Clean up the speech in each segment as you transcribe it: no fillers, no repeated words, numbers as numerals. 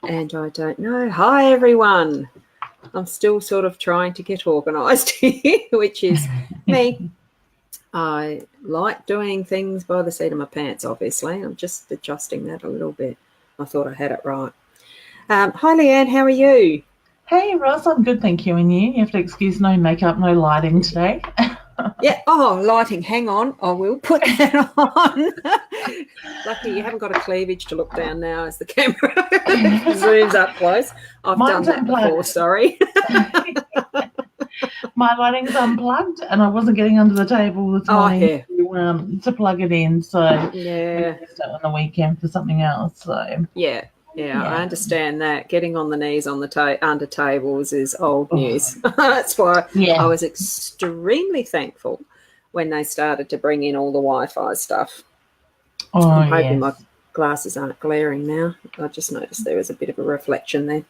And I don't know. Hi, everyone. I'm still sort of trying to get organised here, which is me. I like doing things by the seat of my pants, obviously. I'm just adjusting that a little bit. I thought I had it right. Hi, Leanne. How are you? Hey, Ross. I'm good, thank you. And you? You have to excuse no makeup, no lighting today. Yeah. Oh, lighting. Hang on. I will put that on. Lucky you haven't got a cleavage to look down now as the camera zooms up close. I've Mine's done that before, sorry. My lighting's unplugged and I wasn't getting under the table this morning to plug it in. So yeah, we used it on the weekend for something else. So yeah, I understand that. Getting on the knees on the under tables is old news. That's why I was extremely thankful when they started to bring in all the Wi-Fi stuff. I'm hoping my glasses aren't glaring now. I just noticed there was a bit of a reflection there.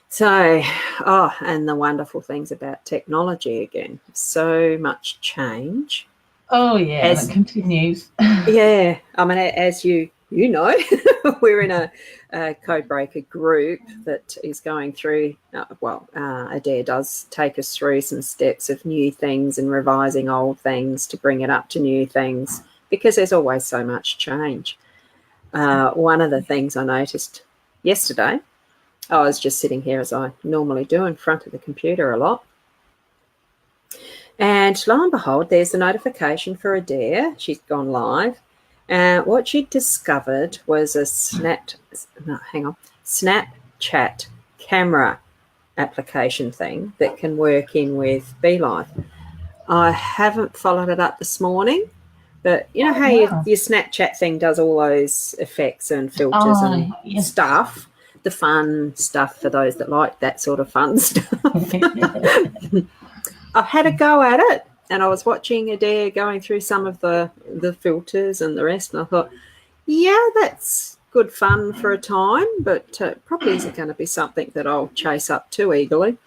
So, and the wonderful things about technology again. So much change. Oh, yeah, and it continues. Yeah. I mean, as you know, we're in a Codebreaker group that is going through, Adair does take us through some steps of new things and revising old things to bring it up to new things because there's always so much change. One of the things I noticed yesterday, I was just sitting here as I normally do in front of the computer a lot. And lo and behold, there's a notification for Adair. She's gone live. What she'd discovered was a Snapchat camera application thing that can work in with BeLive. I haven't followed it up this morning, but you know how your Snapchat thing does all those effects and filters and stuff, the fun stuff for those that like that sort of fun stuff. I've had a go at it, and I was watching Adair going through some of the filters and the rest, and I thought, yeah, that's good fun for a time, but probably isn't going to be something that I'll chase up too eagerly.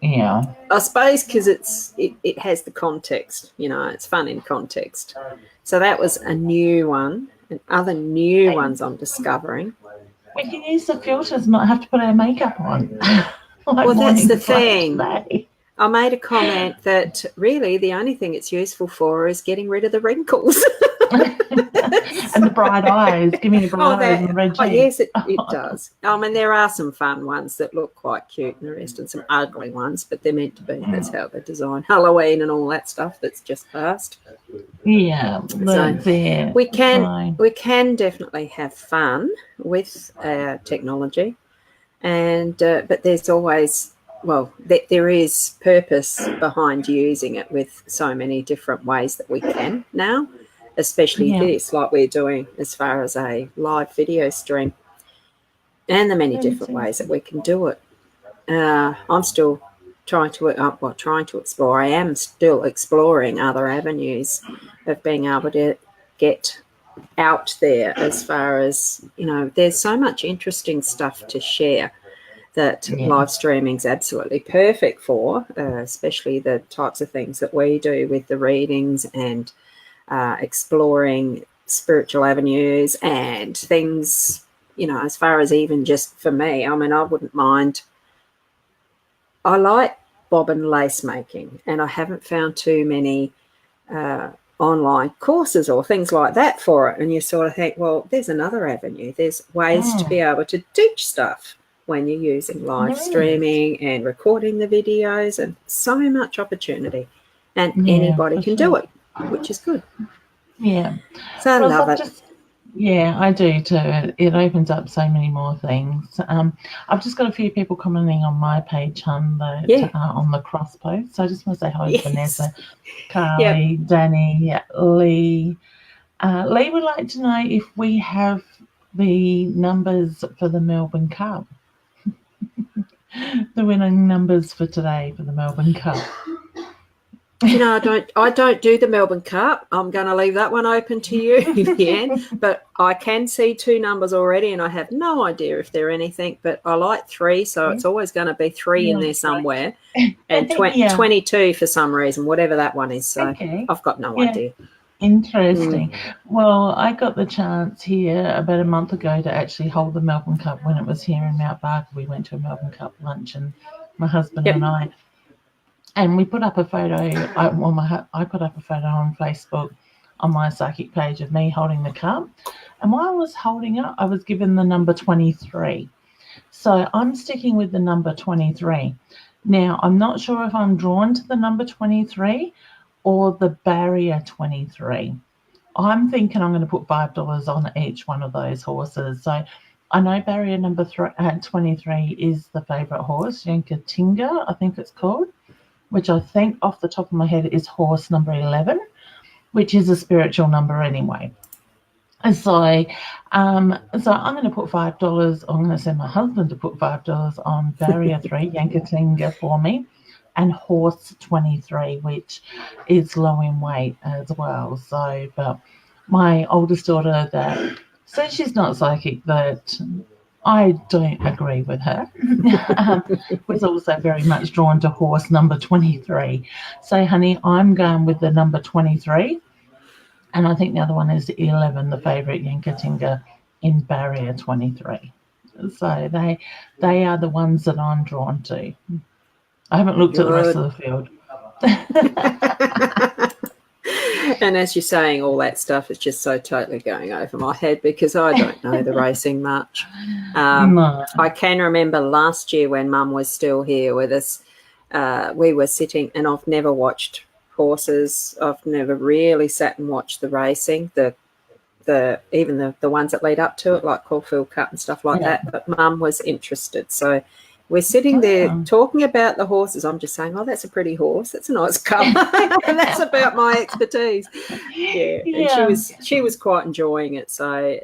Yeah. I suppose because it has the context, it's fun in context. So that was a new one, and other new ones I'm discovering. We can use the filters, not have to put our makeup on. Well, that's the thing. I made a comment that really the only thing it's useful for is getting rid of the wrinkles. And the bright eyes, giving you bright eyes and red cheeks. Oh, yes, it does. I mean, there are some fun ones that look quite cute and the rest, and some ugly ones, but they're meant to be. That's how they're designed. Halloween and all that stuff that's just passed. Yeah. So we can definitely have fun with technology, and but there's always... Well, there is purpose behind using it with so many different ways that we can now, especially this, like we're doing as far as a live video stream, and the many different ways that we can do it. I'm still trying to explore. I am still exploring other avenues of being able to get out there as far as, there's so much interesting stuff to share that live streaming is absolutely perfect for, especially the types of things that we do with the readings and exploring spiritual avenues and things, as far as even just for me. I mean, I wouldn't mind. I like bobbin lace making, and I haven't found too many online courses or things like that for it. And you sort of think, well, there's another avenue. There's ways to be able to teach stuff when you're using live streaming and recording the videos, and so much opportunity, and anybody can do it, which is good. Yeah. So I love it. I do too. It opens up so many more things. I've just got a few people commenting on my page, on the cross post. So I just want to say hi to Vanessa, Carly, Danny, Lee. Lee would like to know if we have the numbers for the Melbourne Cup. The winning numbers for today for the Melbourne Cup. I don't do the Melbourne Cup. I'm going to leave that one open to you, Leanne. But I can see 2 numbers already, and I have no idea if they're anything. But I like 3, so it's always going to be 3 in there somewhere, and 22 for some reason, whatever that one is. So I've got no idea. Interesting. Well, I got the chance here about a month ago to actually hold the Melbourne Cup when it was here in Mount Barker. We went to a Melbourne Cup luncheon, my husband and I, and we put up a photo. I put up a photo on Facebook on my psychic page of me holding the cup, and while I was holding it, I was given the number 23. So I'm sticking with the number 23. Now, I'm not sure if I'm drawn to the number 23 or the barrier 23. I'm thinking I'm going to put $5 on each one of those horses. So I know barrier number 23 is the favourite horse, Yankatinga, I think it's called, which I think off the top of my head is horse number 11, which is a spiritual number anyway. So I'm going to put $5. I'm going to send my husband to put $5 on barrier 3, Yankatinga, for me, and horse 23, which is low in weight as well. So, but my oldest daughter that says she's not psychic, but I don't agree with her, was also very much drawn to horse number 23. So, honey, I'm going with the number 23. And I think the other one is 11, the favourite Yankatinga in barrier 23. So they are the ones that I'm drawn to. I haven't looked at the rest of the field. And as you're saying all that stuff, it's just so totally going over my head because I don't know the racing much. No. I can remember last year when Mum was still here with us, we were sitting, and I've never watched horses. I've never really sat and watched the racing, even the ones that lead up to it, like Caulfield Cup and stuff like that. But Mum was interested, so we're sitting there talking about the horses. I'm just saying, oh, that's a pretty horse. That's a nice colour. And that's about my expertise. And she was quite enjoying it. So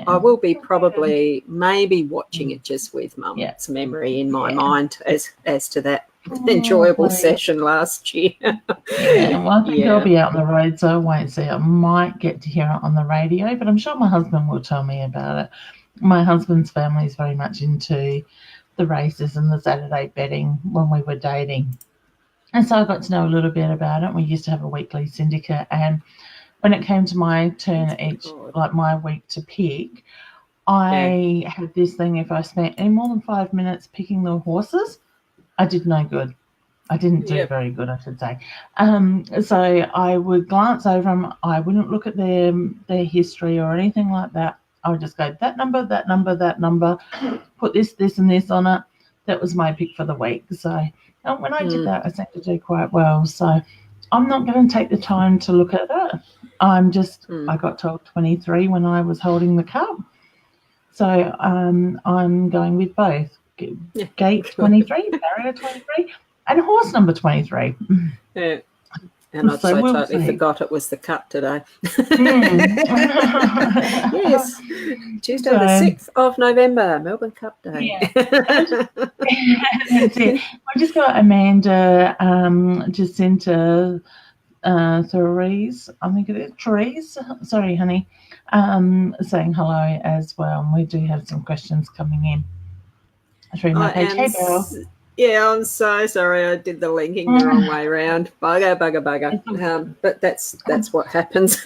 I will be probably maybe watching it just with Mum's memory in my mind as to that enjoyable session last year. Well, I think I'll be out on the road, so I won't see it. I might get to hear it on the radio, but I'm sure my husband will tell me about it. My husband's family is very much into the races and the Saturday betting when we were dating. And so I got to know a little bit about it. We used to have a weekly syndicate, and when it came to my turn my week to pick, I had this thing, if I spent any more than 5 minutes picking the horses, I did no good. I didn't do very good, I should say. So I would glance over them. I wouldn't look at their history or anything like that. I would just go, that number, that number, that number, put this, this, and this on it. That was my pick for the week. So when I did that, I seemed to do quite well. So I'm not going to take the time to look at it. I'm just, I got told 23 when I was holding the cup. So I'm going with both. Gate 23, barrier 23, and horse number 23. Yeah. And I'd so totally forgot it was the cup today. Yes, Tuesday the 6th of November, Melbourne Cup Day. That's it. I just got Amanda Jacinta Therese, I think it is, Therese, sorry, honey, saying hello as well. And we do have some questions coming in through my page. Hey, Beryl. Yeah, I'm so sorry. I did the linking the wrong way around. Bugger. But that's what happens.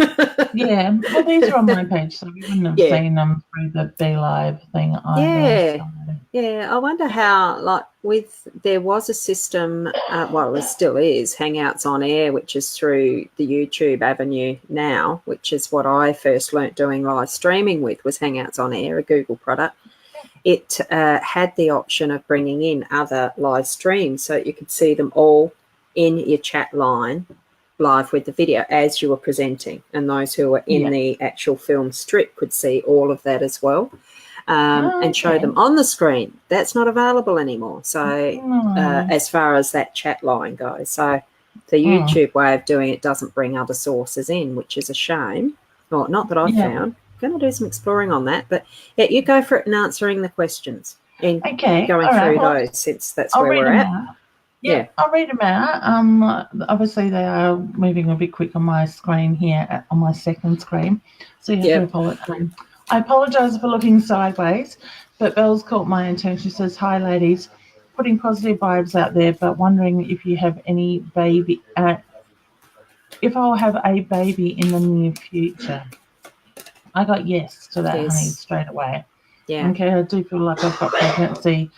Yeah. Well, these are on my page, so we wouldn't have seen them through the Be Live thing either. Yeah. I wonder how, there was a system, it still is, Hangouts on Air, which is through the YouTube avenue now, which is what I first learnt doing live streaming with, was Hangouts on Air, a Google product. It had the option of bringing in other live streams so you could see them all in your chat line live with the video as you were presenting, and those who were in the actual film strip could see all of that as well, and show them on the screen. That's not available anymore. So as far as that chat line goes, so the YouTube way of doing it doesn't bring other sources in, which is a shame. Well, not that I've found. Going to do some exploring on that, but you go for it and answering the questions and going through those, since that's where we're at. I'll read them out. Obviously they are moving a bit quick on my screen here, on my second screen, so you have to apologize. I apologize for looking sideways, but Belle's caught my attention. She says, hi ladies, putting positive vibes out there, but wondering if you have any if I'll have a baby in the near future. I got yes to that, honey, straight away. Yeah. Okay, I do feel like I've got pregnancy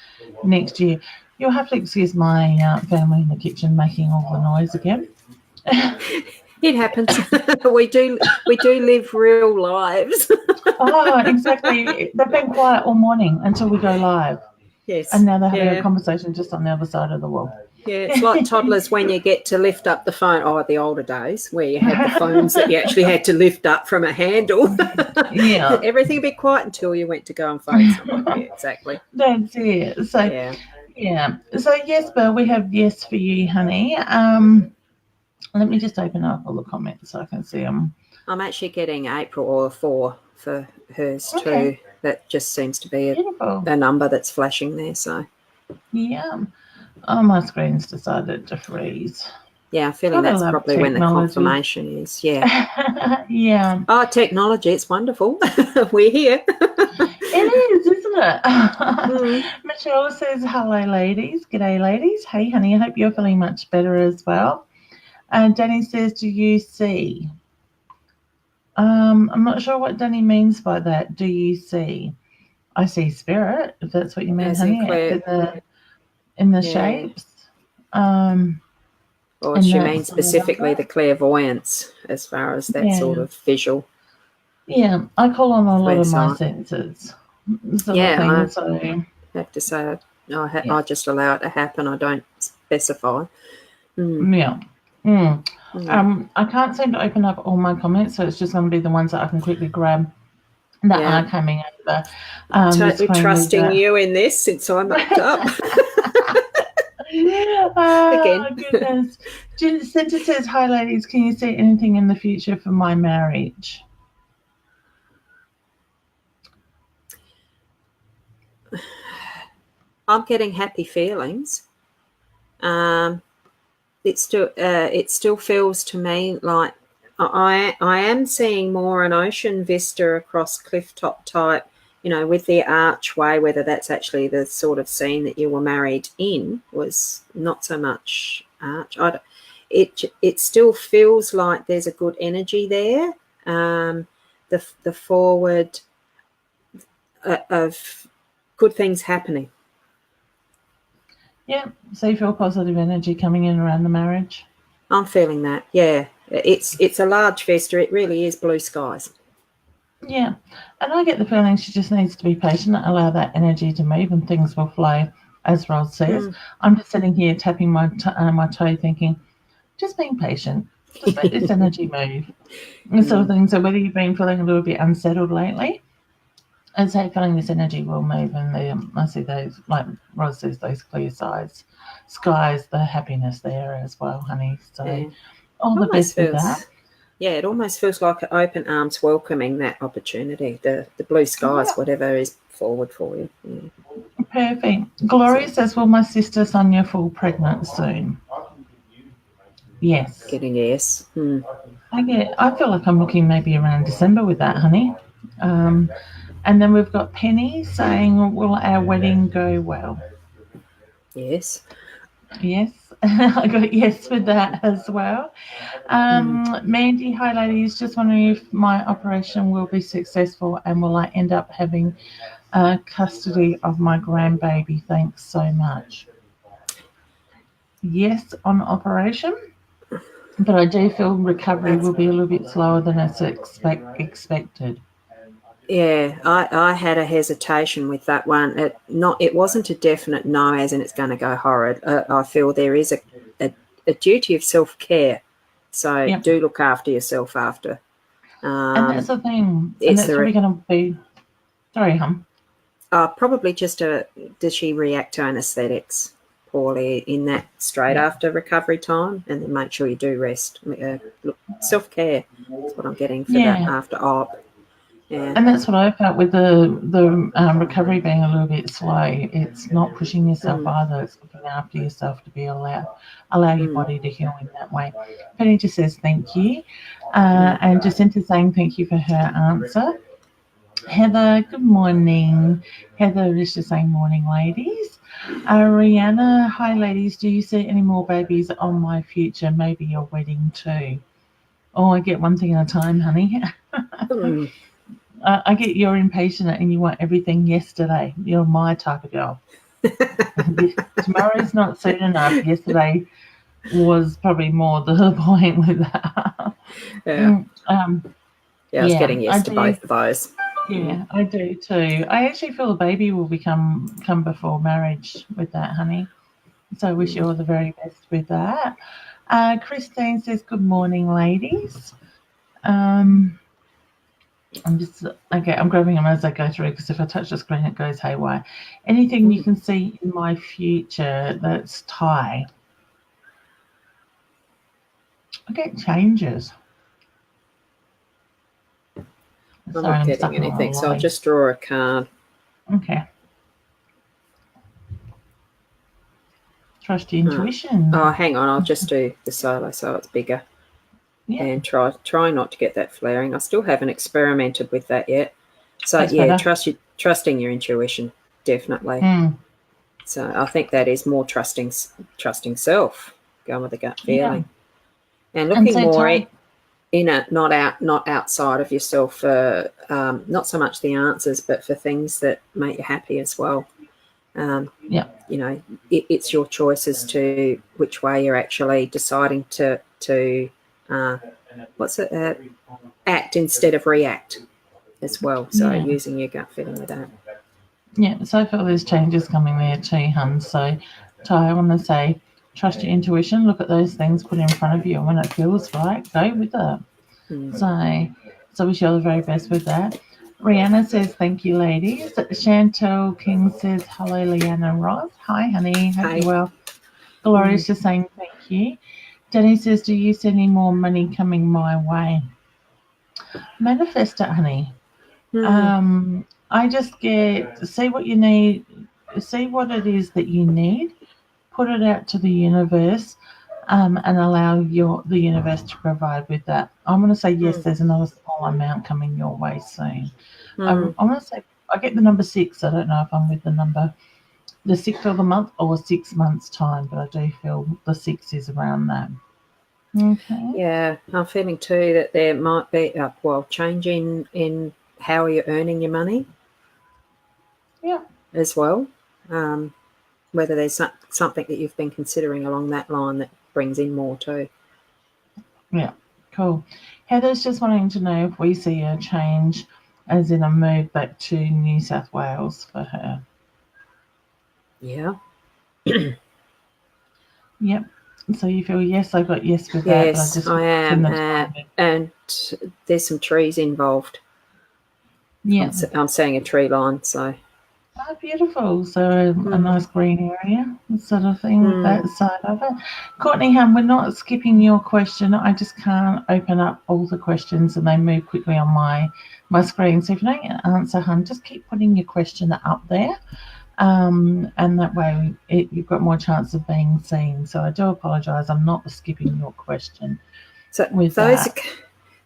next year. You'll have to excuse my family in the kitchen making all the noise again. It happens. we do live real lives. Oh, exactly. They've been quiet all morning until we go live. Yes. And now they're having a conversation just on the other side of the wall. Yeah, it's like toddlers when you get to lift up the phone. Oh, the older days where you had the phones that you actually had to lift up from a handle. Yeah. Everything would be quiet until you went to go and phone someone. Yeah, exactly. That's it. So, yeah. So, yes, Bill, we have yes for you, honey. Let me just open up all the comments so I can see them. I'm actually getting April or 4 for hers too. That just seems to be a number that's flashing there. So, yeah. Oh, my screen's decided to freeze. Yeah, I'm feeling that's probably when the confirmation is. Yeah. Yeah. Oh, technology, it's wonderful. We're here. It is, isn't it? Michelle says, hello, ladies. G'day, ladies. Hey, honey, I hope you're feeling much better as well. And Danny says, do you see? I'm not sure what Danny means by that. Do you see? I see spirit, if that's what you mean, honey. In the shapes. Or she means specifically the clairvoyance as far as that sort of visual. Yeah, I call on a lot of my senses. I have to say I just allow it to happen. I don't specify. Yeah. I can't seem to open up all my comments, so it's just going to be the ones that I can quickly grab that are coming over. Totally trusting you in this since I'm up up. Oh, goodness. Cinta says, hi, ladies. Can you see anything in the future for my marriage? I'm getting happy feelings. It still feels to me like I am seeing more an ocean vista across clifftop type, with the archway, whether that's actually the sort of scene that you were married in was not so much arch. It still feels like there's a good energy there. The forward of good things happening. Yeah, so you feel positive energy coming in around the marriage? I'm feeling that, yeah. It's a large vista. It really is blue skies. Yeah, and I get the feeling she just needs to be patient, allow that energy to move, and things will flow, as Rod says. I'm just sitting here tapping my toe thinking, just being patient. Just let this energy move. And sort of thing. So whether you've been feeling a little bit unsettled lately, I'd say feeling this energy will move, and I see those, like Rod says, those clear skies, the happiness there as well, honey. So all the best with that. Yeah, it almost feels like open arms welcoming that opportunity, the blue skies, whatever is forward for you. Yeah. Perfect. Gloria says, will my sister Sonia fall pregnant soon? Yes. Getting yes. I feel like I'm looking maybe around December with that, honey. And then we've got Penny saying, will our wedding go well? Yes. Yes. I got yes with that as well. Mandy, hi ladies, just wondering if my operation will be successful and will I end up having custody of my grandbaby? Thanks so much. Yes on operation, but I do feel recovery will be a little bit slower than it's expected. Yeah, I had a hesitation with that one. It wasn't a definite no, as in it's going to go horrid. I feel there is a duty of self-care, so do look after yourself after. And that's the thing. And that's probably going to be. Sorry, hum. Probably just does she react to anaesthetics poorly in that straight after recovery time, and then make sure you do rest. Look, self-care is what I'm getting for that after op. Yeah. And that's what I felt with the recovery being a little bit slow. It's not pushing yourself either. It's looking after yourself to be allow your body to heal in that way. Penny just says thank you. And Jacinta saying thank you for her answer. Heather, good morning. Heather is just saying morning, ladies. Rihanna, hi, ladies. Do you see any more babies on my future? Maybe your wedding too. Oh, I get one thing at a time, honey. I get you're impatient and you want everything yesterday. You're my type of girl. Tomorrow's not soon enough. Yesterday was probably more the point with that. Yeah. I was getting yes to both of those. Yeah, I do too. I actually feel the baby will come before marriage with that, honey. So I wish you all the very best with that. Christine says, good morning, ladies. I'm grabbing them as I go through because if I touch the screen, it goes haywire. Anything you can see in my future that's Thai? I get changes. I'm not getting anything, so I'll just draw a card. Okay. Trust your intuition. Oh, hang on. I'll just do the solo so it's bigger. Yeah. And try not to get that flaring. I still haven't experimented with that yet. So, that's better. Trusting your intuition, definitely. So I think that is more trusting self, going with the gut feeling. Yeah. And looking more in it, not outside of yourself, not so much the answers, but for things that make you happy as well. You know, it's your choice as to which way you're actually deciding to act instead of react as well. So using your gut feeling with that. Yeah, so I feel there's changes coming there too, hun. So, Ty, I want to say, trust your intuition. Look at those things put in front of you, and when it feels right, go with it. So wish you all the very best with that. Rihanna says, thank you, ladies. Chantel King says, hello, Leanne and Roz. Hi, honey. Hope you're well. Gloria's just saying thank you. Danny says, do you see any more money coming my way? Manifest it, honey. I just see what you need, see what it is that you need, put it out to the universe, and allow the universe to provide with that. I'm going to say, yes, there's another small amount coming your way soon. I'm going to say, I get the number 6. I don't know if I'm with the 6th of the month or 6 months' time, but I do feel the 6 is around that. Okay. Yeah, I'm feeling too that there might be change in how you're earning your money. Yeah. As well. Whether there's something that you've been considering along that line that brings in more too. Yeah, cool. Heather's just wanting to know if we see a change as in a move back to New South Wales for her. Yeah. Yep. So you feel yes, I got yes with that. Yes, I am. And there's some trees involved. Yeah. I'm seeing a tree line, so. Oh, beautiful. So a nice green area, sort of thing, that side of it. Courtney, we're not skipping your question. I just can't open up all the questions and they move quickly on my screen. So if you don't get an answer, just keep putting your question up there. And that way you've got more chance of being seen. So I do apologise. I'm not skipping your question. So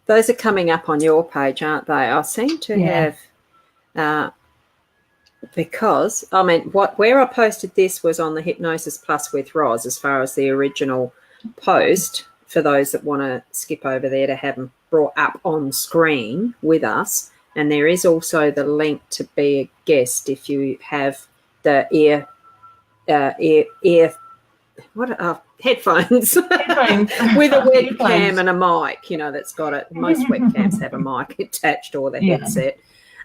those are coming up on your page, aren't they? I seem to have... because, where I posted this was on the Hypnosis Plus with Roz as far as the original post for those that want to skip over there to have them brought up on screen with us. And there is also the link to be a guest if you have the headphones with a webcam and a mic, that's got it. Most webcams have a mic attached or the headset.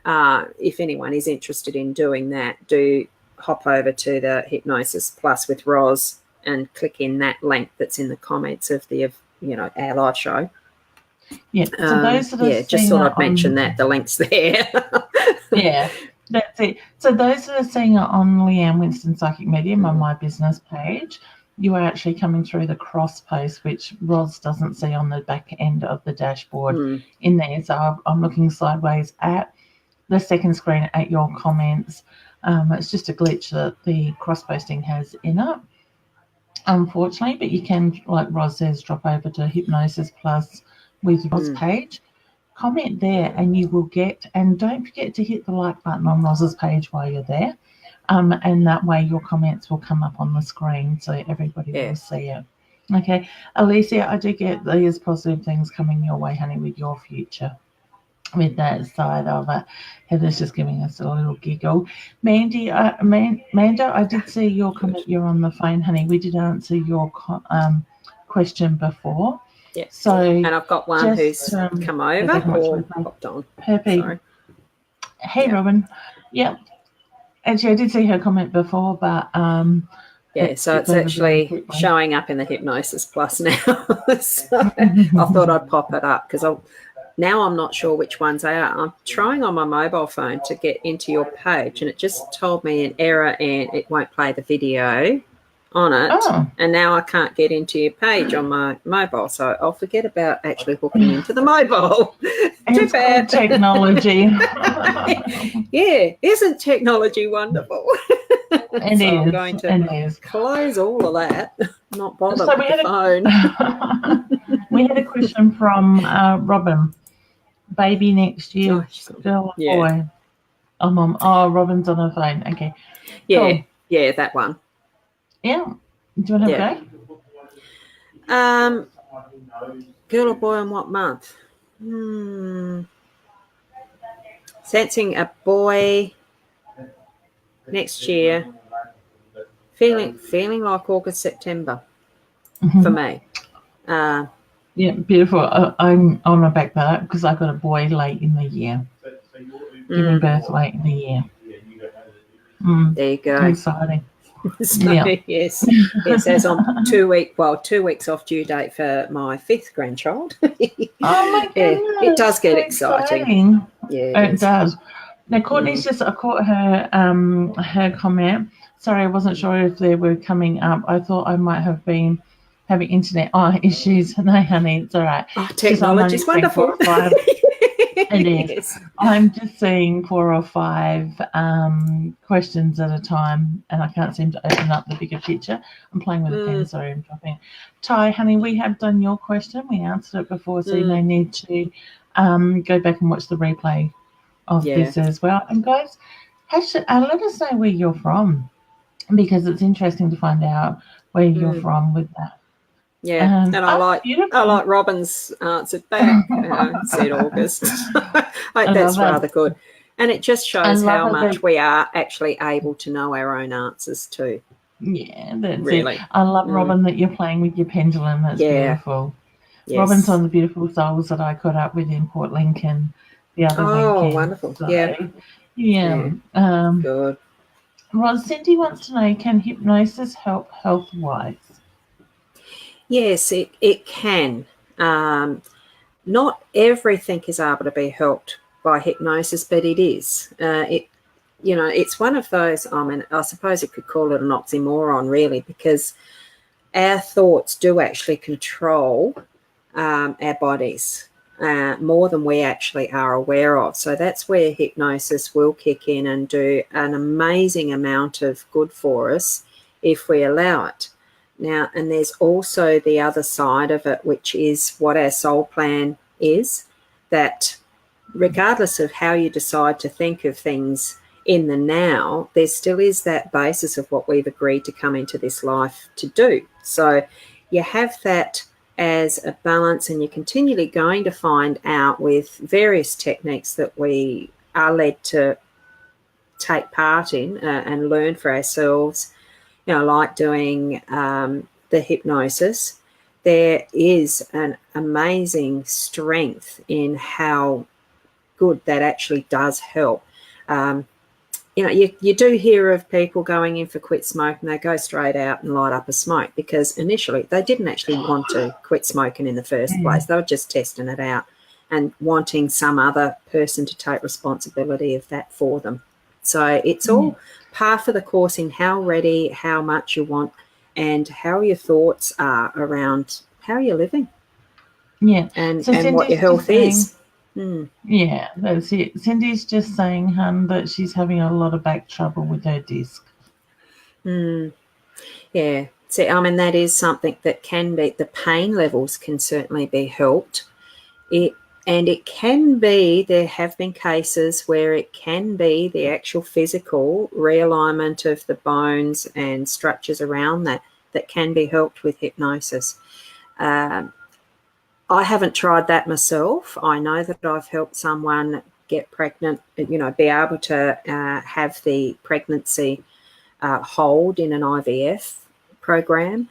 If anyone is interested in doing that, do hop over to the Hypnosis Plus with Roz and click in that link that's in the comments of our live show. Yeah. So those just thought I'd mention that the link's there. Yeah, that's it. So those that are seeing it on Leanne Winston Psychic Medium on my business page, you are actually coming through the cross post, which Roz doesn't see on the back end of the dashboard in there. So I'm looking sideways at the second screen at your comments. It's just a glitch that the cross-posting has in it, unfortunately, but you can, like Roz says, drop over to Hypnosis Plus with Roz's page, comment there, and you will get, and don't forget to hit the like button on Roz's page while you're there, and that way your comments will come up on the screen so everybody will see it. Okay, Alicia, I do get these positive things coming your way, honey, with your future. With that side of it, Heather's just giving us a little giggle. Mandy, Manda, I did see your comment. You're on the phone, honey. We did answer your question before. Yeah. So, and I've got one who's come over or popped on. Perfect. Sorry. Hey, Robin. Yeah. Actually, I did see her comment before, but yeah, so it's actually showing up in the Hypnosis Plus now. So I thought I'd pop it up because now I'm not sure which ones they are. I'm trying on my mobile phone to get into your page, and it just told me an error and it won't play the video on it. Oh. And now I can't get into your page on my mobile, so I'll forget about actually hooking into the mobile. Too bad. Technology. Yeah, isn't technology wonderful? It is. I'm going to close all of that, not bother with the phone. We had a question from Robin. Baby next year, girl or boy? Oh, Mom. Oh, Robin's on her phone. Okay. Yeah, cool. Yeah, that one. Yeah. Do you want to go? Girl or boy in what month? Sensing a boy next year. Feeling like August, September for me. Yeah, beautiful. I'm on my back that because I got a boy late in the year. Giving birth late in the year. There you go. Exciting. So, yes, as I'm 2 weeks off due date for my 5th grandchild. Oh my goodness! It does get exciting. Yeah, it does. Now Courtney's just, I caught her comment. Sorry, I wasn't sure if they were coming up. I thought I might have been having internet issues. No, honey, it's all right. Oh, technology's wonderful. It is. Yes. I'm just seeing 4 or 5 questions at a time, and I can't seem to open up the bigger picture. I'm playing with a pen. Sorry, I'm dropping. Ty, honey, we have done your question. We answered it before, so you may need to go back and watch the replay of this as well. And guys, let us know where you're from, because it's interesting to find out where you're from with that. Yeah, and I like Robin's answered back, said August. That's rather good. And it just shows how much we are actually able to know our own answers too. Yeah, that's really it. I love, Robin, that you're playing with your pendulum. That's beautiful. Yes. Robin's one of the beautiful souls that I caught up with in Port Lincoln the other weekend. Oh, wonderful. So, yeah. Good. Ros, Cindy wants to know, can hypnosis help health-wise? Yes, it can. Not everything is able to be helped by hypnosis, but it is. It's one of those, I suppose you could call it an oxymoron, really, because our thoughts do actually control our bodies more than we actually are aware of. So that's where hypnosis will kick in and do an amazing amount of good for us if we allow it. Now, and there's also the other side of it, which is what our soul plan is, that regardless of how you decide to think of things in the now, there still is that basis of what we've agreed to come into this life to do. So you have that as a balance, and you're continually going to find out with various techniques that we are led to take part in and learn for ourselves. Like doing the hypnosis, there is an amazing strength in how good that actually does help. You do hear of people going in for quit smoke and they go straight out and light up a smoke, because initially they didn't actually want to quit smoking in the first place. They were just testing it out and wanting some other person to take responsibility of that for them. So it's all par for the course in how ready, how much you want, and how your thoughts are around how you're living. Yeah. And what your health is. Yeah, that's it. Cindy's just saying, hun, that she's having a lot of back trouble with her disc. Yeah. See, that is something that can be, the pain levels can certainly be helped. It can be, there have been cases where it can be the actual physical realignment of the bones and structures around that that can be helped with hypnosis. I haven't tried that myself. I know that I've helped someone get pregnant, be able to have the pregnancy hold in an IVF program.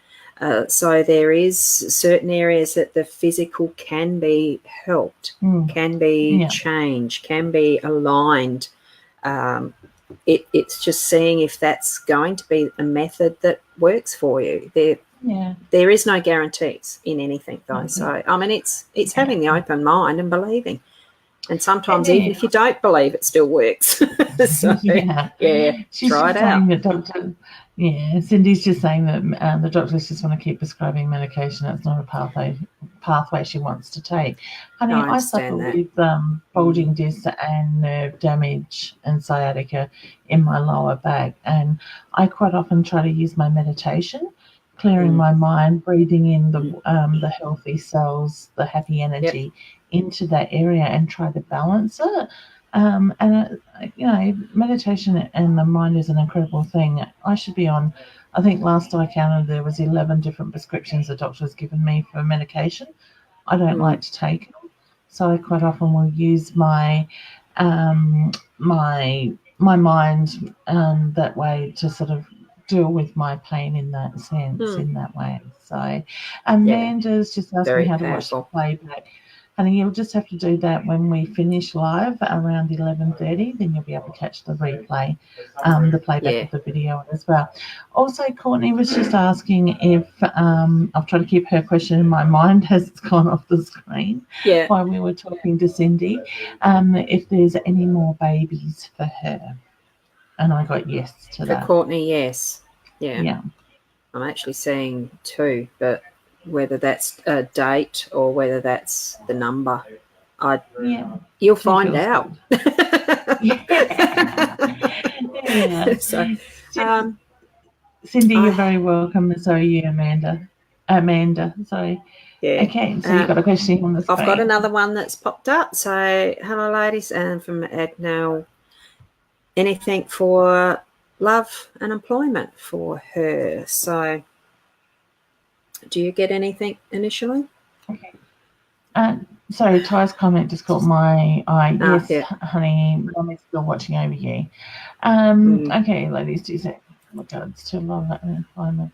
So there is certain areas that the physical can be helped, can be changed, can be aligned. It's just seeing if that's going to be a method that works for you. There is no guarantees in anything, though. So, I mean, it's having the open mind and believing. And sometimes even if you don't believe, it still works. So, She's try just it out. saying that Cindy's just saying that the doctors just want to keep prescribing medication. It's not a pathway she wants to take. Honey, I suffer with bulging discs and nerve damage and sciatica in my lower back, and I quite often try to use my meditation, clearing my mind, breathing in the healthy cells, the happy energy into that area, and try to balance it. Meditation and the mind is an incredible thing. I should be on, I think last I counted, there was 11 different prescriptions the doctor's given me for medication. I don't like to take them, so I quite often will use my my mind that way to sort of deal with my pain in that sense, in that way. So Amanda's just asked me how to watch the playback. Honey, you'll just have to do that when we finish live around 11:30. Then you'll be able to catch the replay, the playback of the video as well. Also, Courtney was just asking if I'll try to keep her question in my mind as it's gone off the screen while we were talking to Cindy, if there's any more babies for her. And I got yes to that. For Courtney, yes. Yeah. I'm actually seeing 2, but whether that's a date or whether that's the number, you'll find out. So, Cindy, you're very welcome. So are you, Amanda, sorry. Yeah. Okay, so you've got a question on the screen. I've got another one that's popped up. So, hello, ladies, and from Adnell. Anything for love and employment for her? So, do you get anything initially? Okay. Sorry, Ty's comment just caught my eye. Yes, honey, Mum is still watching over you. Okay, ladies, do you say regards to love and employment?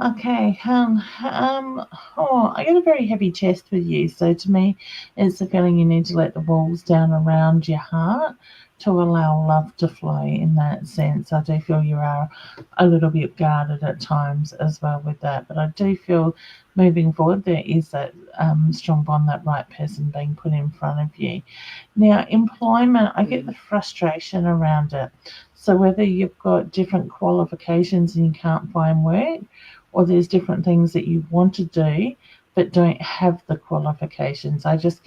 Okay, I get a very heavy chest with you. So to me, it's the feeling you need to let the walls down around your heart to allow love to flow in that sense. I do feel you are a little bit guarded at times as well with that, but I do feel moving forward there is that strong bond, that right person being put in front of you. Now, employment, I get the frustration around it. So whether you've got different qualifications and you can't find work, or there's different things that you want to do but don't have the qualifications. I just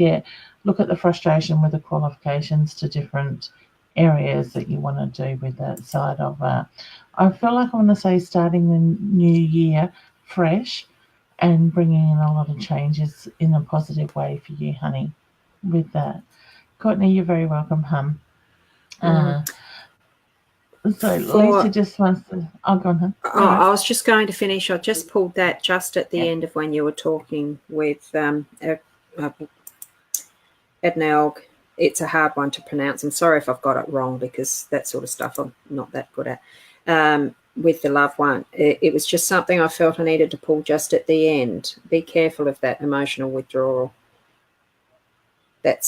look at the frustration with the qualifications to different areas that you want to do with that side of it. I feel like I want to say starting the new year fresh and bringing in a lot of changes in a positive way for you, honey, with that. Courtney, you're very welcome, hon. So Lisa just wants to... Oh, go on, hon. I was just going to finish. I just pulled that just at the end of when you were talking with Ednelg. It's a hard one to pronounce. I'm sorry if I've got it wrong because that sort of stuff I'm not that good at. With the loved one, it was just something I felt I needed to pull just at the end. Be careful of that emotional withdrawal. That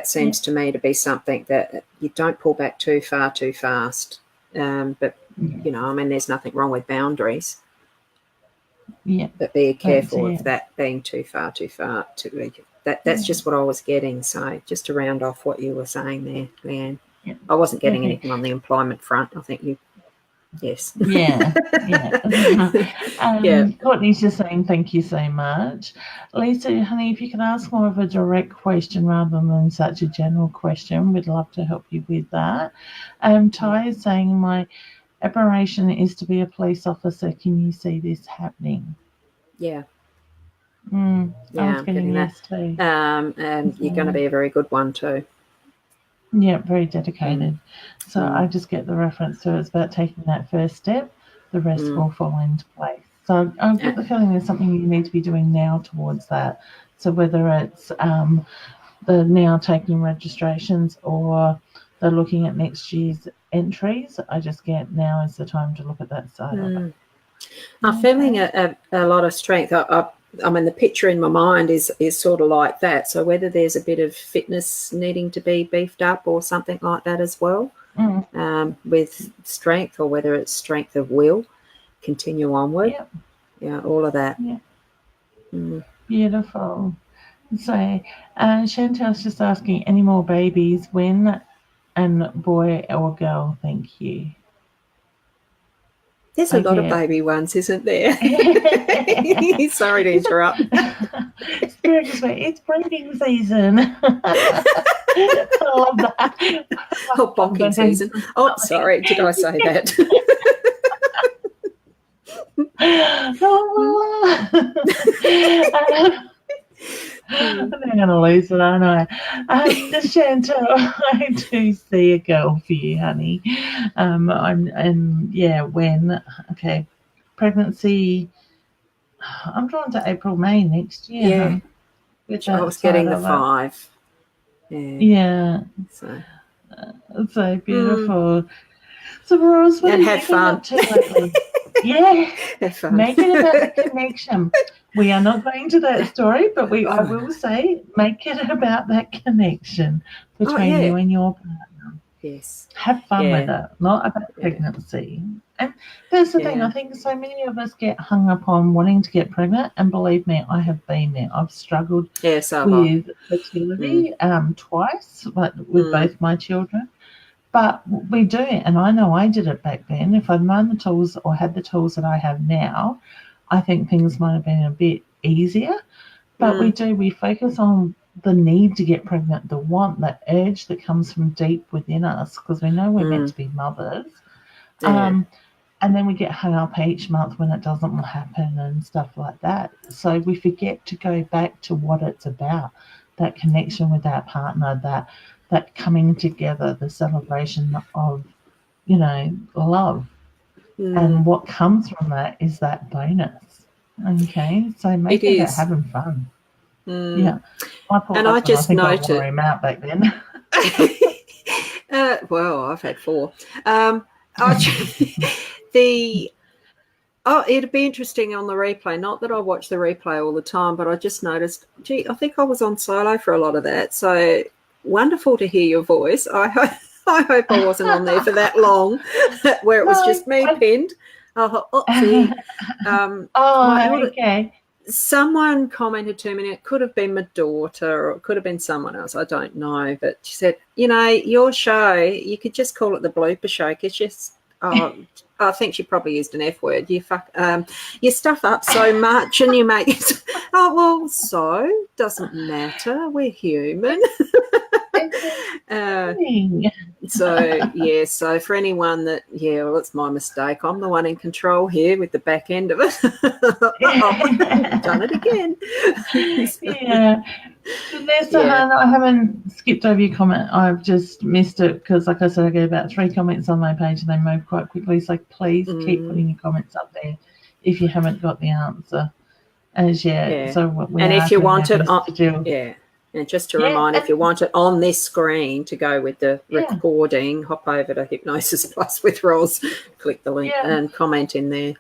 seems to me to be something that you don't pull back too far too fast. But, I mean, there's nothing wrong with boundaries. Yeah. But be careful of that being too far. That's just what I was getting. So just to round off what you were saying there, Leanne. Yeah. I wasn't getting anything on the employment front. I think you... Yes. Yeah. Courtney's just saying thank you so much. Lisa, honey, if you can ask more of a direct question rather than such a general question, we'd love to help you with that. Ty is saying my aspiration is to be a police officer. Can you see this happening? Yeah. I was getting yes too. And you're going to be a very good one too. Yeah, very dedicated. So I just get the reference to it's about taking that first step. The rest will fall into place. So I get the feeling there's something you need to be doing now towards that. So whether it's the now taking registrations or they're looking at next year's entries, I just get now is the time to look at that side of it. I'm feeling a lot of strength. I mean, the picture in my mind is sort of like that. So whether there's a bit of fitness needing to be beefed up or something like that as well, with strength, or whether it's strength of will, continue onward. Yep. Yeah, all of that. Yeah. Beautiful. So Chantel's just asking, any more babies? When? And boy or girl? Thank you. There's a lot of baby ones, isn't there? Sorry to interrupt. It's breeding season. I love that. Oh, bonking season. Oh, sorry, did I say that? I'm going to lose it, aren't I? Chantal, I do see a girl for you, honey. When? Okay, pregnancy. I'm drawn to April, May next year. Yeah, which I was getting the 5. Yeah. So beautiful. So Roz, and have fun. Yeah, have fun. Make it about the connection. We are not going to that story, but I will say, make it about that connection between you and your partner. Yes. Have fun with it, not about pregnancy. And that's the thing. I think so many of us get hung up on wanting to get pregnant, and believe me, I have been there. I've struggled with fertility twice, but with both my children. But we do it, and I know I did it back then. If I'd known the tools or had the tools that I have now, I think things might have been a bit easier. But we focus on the need to get pregnant, the want, the urge that comes from deep within us, because we know we're meant to be mothers. And then we get hung up each month when it doesn't happen and stuff like that. So we forget to go back to what it's about, that connection with our partner, that coming together, the celebration of, love. And what comes from that is that bonus. Okay, so make it about having fun. Yeah. And I just noted. I him out back then. Well, I've had 4. It'd be interesting on the replay. Not that I watch the replay all the time, but I just noticed, I think I was on solo for a lot of that. So wonderful to hear your voice. I hope I wasn't on there for that long, where it was just me pinned. Okay. Someone commented to me, it could have been my daughter or it could have been someone else, I don't know, but she said, your show, you could just call it the blooper show, because just I think she probably used an F word. You stuff up so much and you make it. Oh, well, so doesn't matter. We're human. So for anyone that, it's my mistake. I'm the one in control here with the back end of it. I've done it again. Yeah. Vanessa, I haven't skipped over your comment. I've just missed it because, like I said, I get about 3 comments on my page and they move quite quickly. So please keep putting your comments up there if you haven't got the answer as yet. Yeah. So and if you want it on, and just to remind, if you want it on this screen to go with the recording, hop over to Hypnosis Plus with Roz, click the link and comment in there.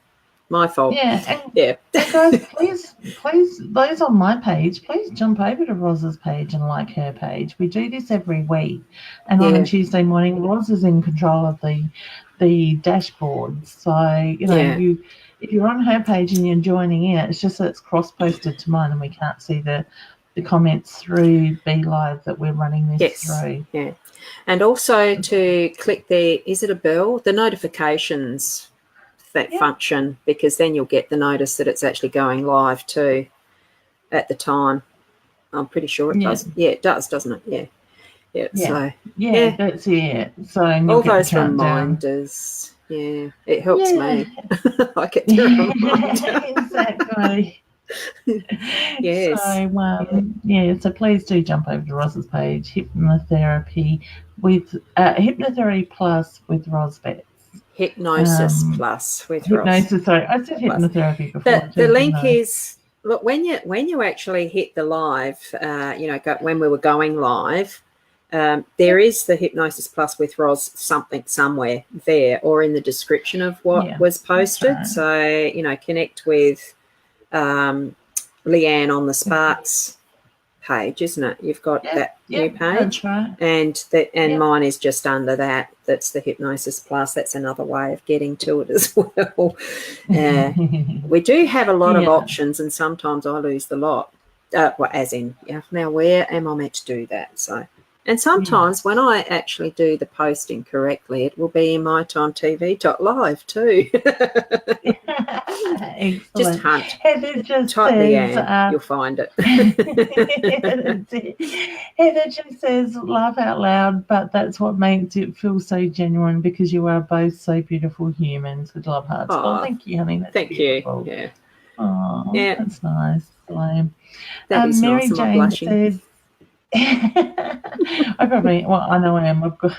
My fault. And guys, please, those on my page, please jump over to Roz's page and like her page. We do this every week. And on a Tuesday morning, Roz is in control of the dashboard. So, if you're on her page and you're joining in, it's just that it's cross-posted to mine and we can't see the comments through Be Live that we're running this through. Yeah. And also to click is it a bell? The notifications function, because then you'll get the notice that it's actually going live too at the time. I'm pretty sure it does. Yeah, it does, doesn't it? Yeah. So that's it. So all those reminders. Yeah, it helps me. I get the reminder. Exactly. Yes. So please do jump over to Roz's page, Hypnotherapy with Hypnotherapy Plus with Roz Betts. Hypnosis Plus with hypnosis. Ross. Sorry, I said hypnotherapy before. But the link is, look, when you actually hit the live, when we were going live, there is the Hypnosis Plus with Roz something somewhere there, or in the description of what was posted. Right. So, connect with Leanne on the Sparks page, isn't it? You've got that new page, right. and mine is just under that. That's the Hypnosis Plus. That's another way of getting to it as well. We do have a lot of options, and sometimes I lose the lot. Now where am I meant to do that? So, and sometimes when I actually do the posting correctly, it will be in mytimetv.live too. Just hunt. Heather just type says, Leanne, you'll find it. Heather just says, laugh out loud, but that's what makes it feel so genuine, because you are both so beautiful humans with love hearts. Oh, thank you, honey. That's beautiful. You. Yeah. Oh, that's nice. That is Mary nice. Jane says, I know I am. I've got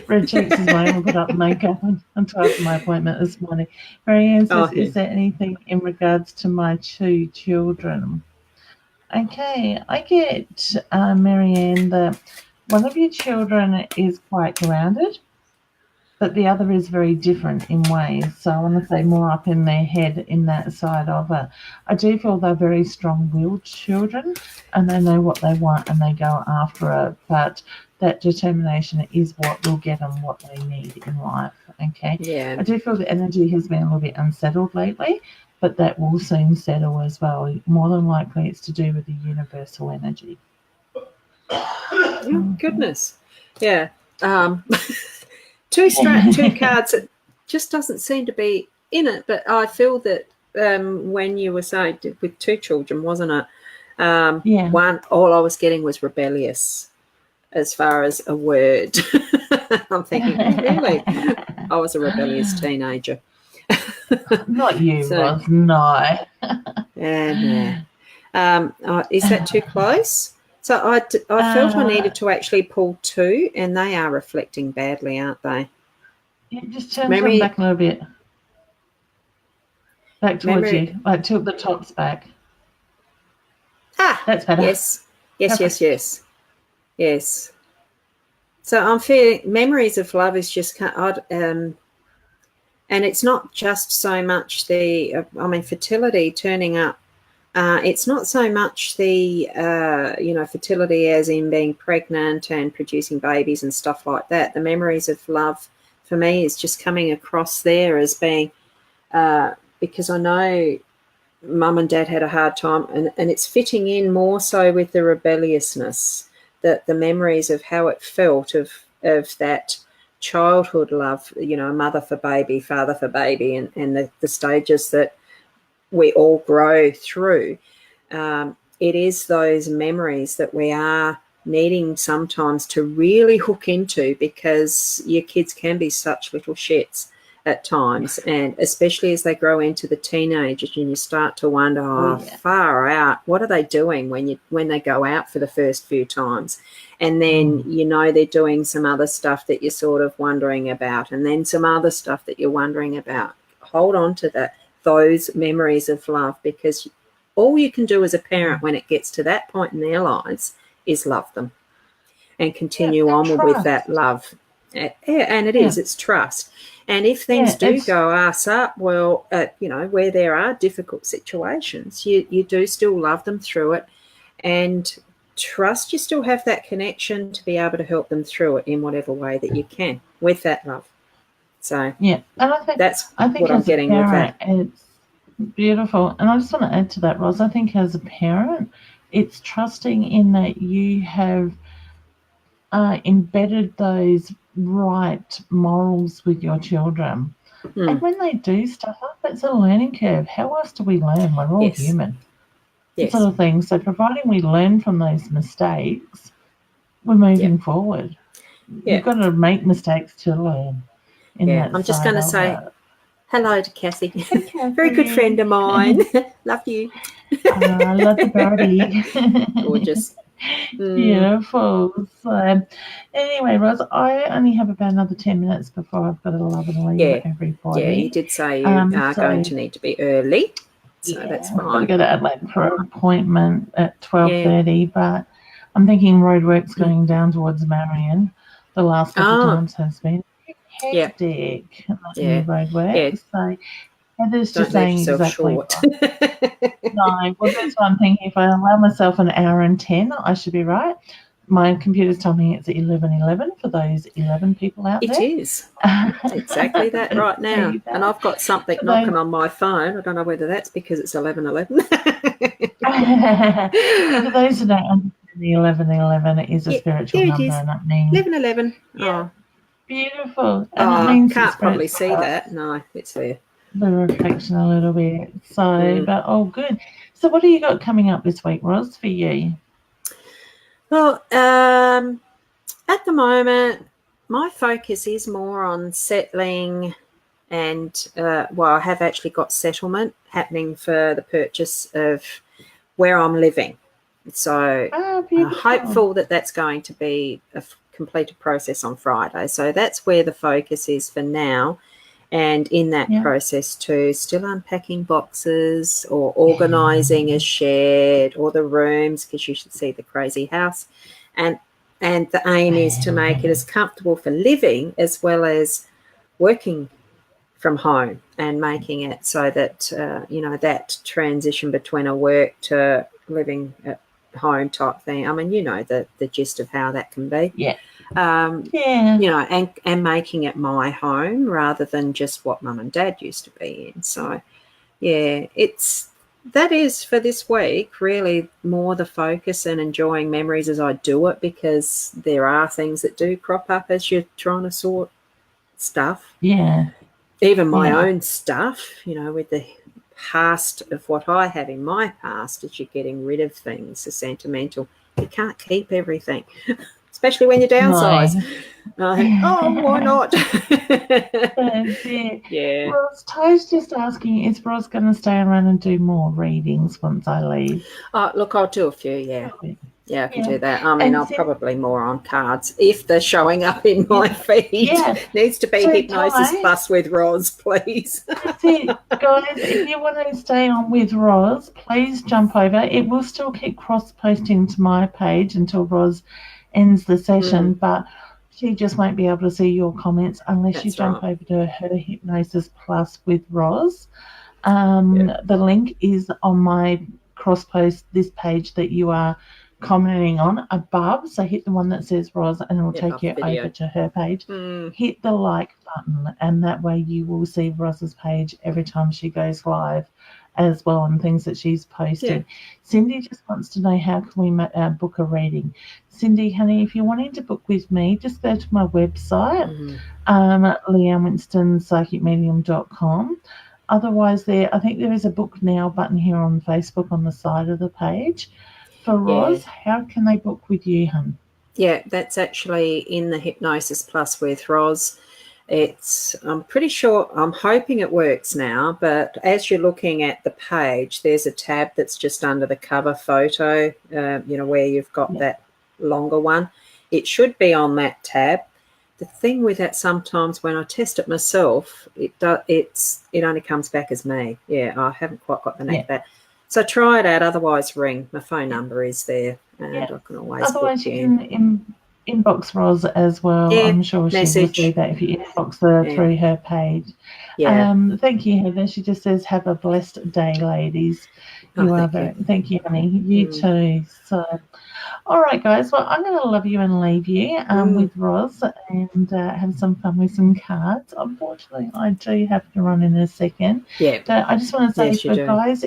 red cheeks as well. I put up makeup until after my appointment this morning. Marianne says, is there anything in regards to my 2 children? Okay, I get, Marianne, that one of your children is quite grounded, but the other is very different in ways. So I want to say more up in their head in that side of it. I do feel they're very strong-willed children, and they know what they want and they go after it, but that determination is what will get them what they need in life, okay? Yeah. I do feel the energy has been a little bit unsettled lately, but that will soon settle as well. More than likely it's to do with the universal energy. Oh, goodness. Yeah. 2 cards, it just doesn't seem to be in it, but I feel that when you were saying with 2 children, wasn't it? One, all I was getting was rebellious as far as a word. I'm thinking, really? I was a rebellious teenager. Not you, Roz, no. Yeah. Is that too close? So I felt I needed to actually pull 2, and they are reflecting badly, aren't they? Yeah, just turn them back a little bit. Back towards you. Like tilt the tops back. That's better. Yes. So I'm feeling memories of love is just and it's not just so much the fertility turning up. It's not so much the, fertility as in being pregnant and producing babies and stuff like that. The memories of love for me is just coming across there as being, because I know Mum and Dad had a hard time, and it's fitting in more so with the rebelliousness, that the memories of how it felt of that childhood love, mother for baby, father for baby, and the stages that we all grow through. It is those memories that we are needing sometimes to really hook into, because your kids can be such little shits at times, and especially as they grow into the teenagers, and you start to wonder, far out, what are they doing when they go out for the first few times? And then they're doing some other stuff that you're sort of wondering about, and then some other stuff that you're wondering about. Hold on to those memories of love, because all you can do as a parent when it gets to that point in their lives is love them and continue on with that love. And it's trust. And if things do go ass up, well, where there are difficult situations, you do still love them through it, and trust you still have that connection to be able to help them through it in whatever way that you can with that love. So and I think what I'm getting with that. It's beautiful. And I just want to add to that, Roz, I think as a parent, it's trusting in that you have embedded those right morals with your children. And when they do stuff up, it's a learning curve. How else do we learn? We're all human. That sort of thing. So providing we learn from those mistakes, we're moving forward. You've got to make mistakes to learn. I'm just going to say, Hello to Cassie. Hey, Very good friend of mine. Love you. I love the Boundy. Gorgeous. Beautiful. So, anyway, Ros, I only have about another 10 minutes before I've got to love and leave everybody. Yeah, you did say you are going to need to be early. So that's fine. I've got to go to Adelaide for an appointment at 12:30, but I'm thinking roadworks going down towards Marion the last couple of times has been hectic. Roadworks. So Heather's just saying exactly short. No, well, that's what I'm thinking. If I allow myself an hour and 10, I should be right. My computer's telling me it's 11:11 for those 11 people out there. It is. Exactly that right now. And I've got something knocking on my phone. I don't know whether that's because it's 11:11. For those who don't understand, the 11:11 is a spiritual number, and that means 11:11. Yeah. Beautiful. And it means can't probably see that. No, it's there. The reflection a little bit. So, but good. So, what have you got coming up this week, Ros, for you? Well, at the moment, my focus is more on settling and, I have actually got settlement happening for the purchase of where I'm living. So I'm hopeful that that's going to be a completed process on Friday. So that's where the focus is for now. And in that process too, still unpacking boxes or organising a shed or the rooms, because you should see the crazy house. And the aim is to make it as comfortable for living as well as working from home and making it so that, that transition between a work to living at home type thing. I mean, the gist of how that can be. Yeah. And making it my home rather than just what mum and dad used to be in. So, that is for this week really more the focus and enjoying memories as I do it, because there are things that do crop up as you're trying to sort stuff. Yeah. Even my own stuff, with the past of what I have in my past, as you're getting rid of things, the sentimental. You can't keep everything. Especially when you downsize. No. Why not? That's it. Yeah. Well, Ty's just asking, is Ros going to stay around and do more readings once I leave? Look, I'll do a few, Yeah, I can do that. I mean, I'll probably more on cards if they're showing up in my feed. Yeah. Needs to be Hypnosis Plus with Ros, please. That's it. Guys, if you want to stay on with Ros, please jump over. It will still keep cross-posting to my page until Ros ends the session, but she just won't be able to see your comments unless you jump over to her Hypnosis Plus with Ros. The link is on my cross-post, this page that you are commenting on above. So hit the one that says Ros and it will take you over to her page. Hit the like button and that way you will see Ros's page every time she goes live as well, and things that she's posting. Cindy just wants to know, how can we book a reading? Cindy, honey, if you're wanting to book with me, just go to my website, Leanne Winston, psychicmedium.com. Otherwise, I think there is a book now button here on Facebook on the side of the page. For Ros, how can they book with you, hun? Yeah, that's actually in the Hypnosis Plus with Ros. I'm pretty sure, I'm hoping it works now, but as you're looking at the page, there's a tab that's just under the cover photo, where you've got that longer one. It should be on that tab. The thing with that, sometimes when I test it myself, it only comes back as me. Yeah, I haven't quite got the name of that. So try it out, otherwise ring. My phone number is there, and I can always otherwise book you can inbox Ros as well. I'm sure she will do that if you inbox her through her page. Thank you, Heather. She just says, have a blessed day, ladies. Thank you, honey. You too. So, all right, guys. Well, I'm going to love you and leave you with Ros and have some fun with some cards. Unfortunately, I do have to run in a second. Yeah. But I just want to say, guys,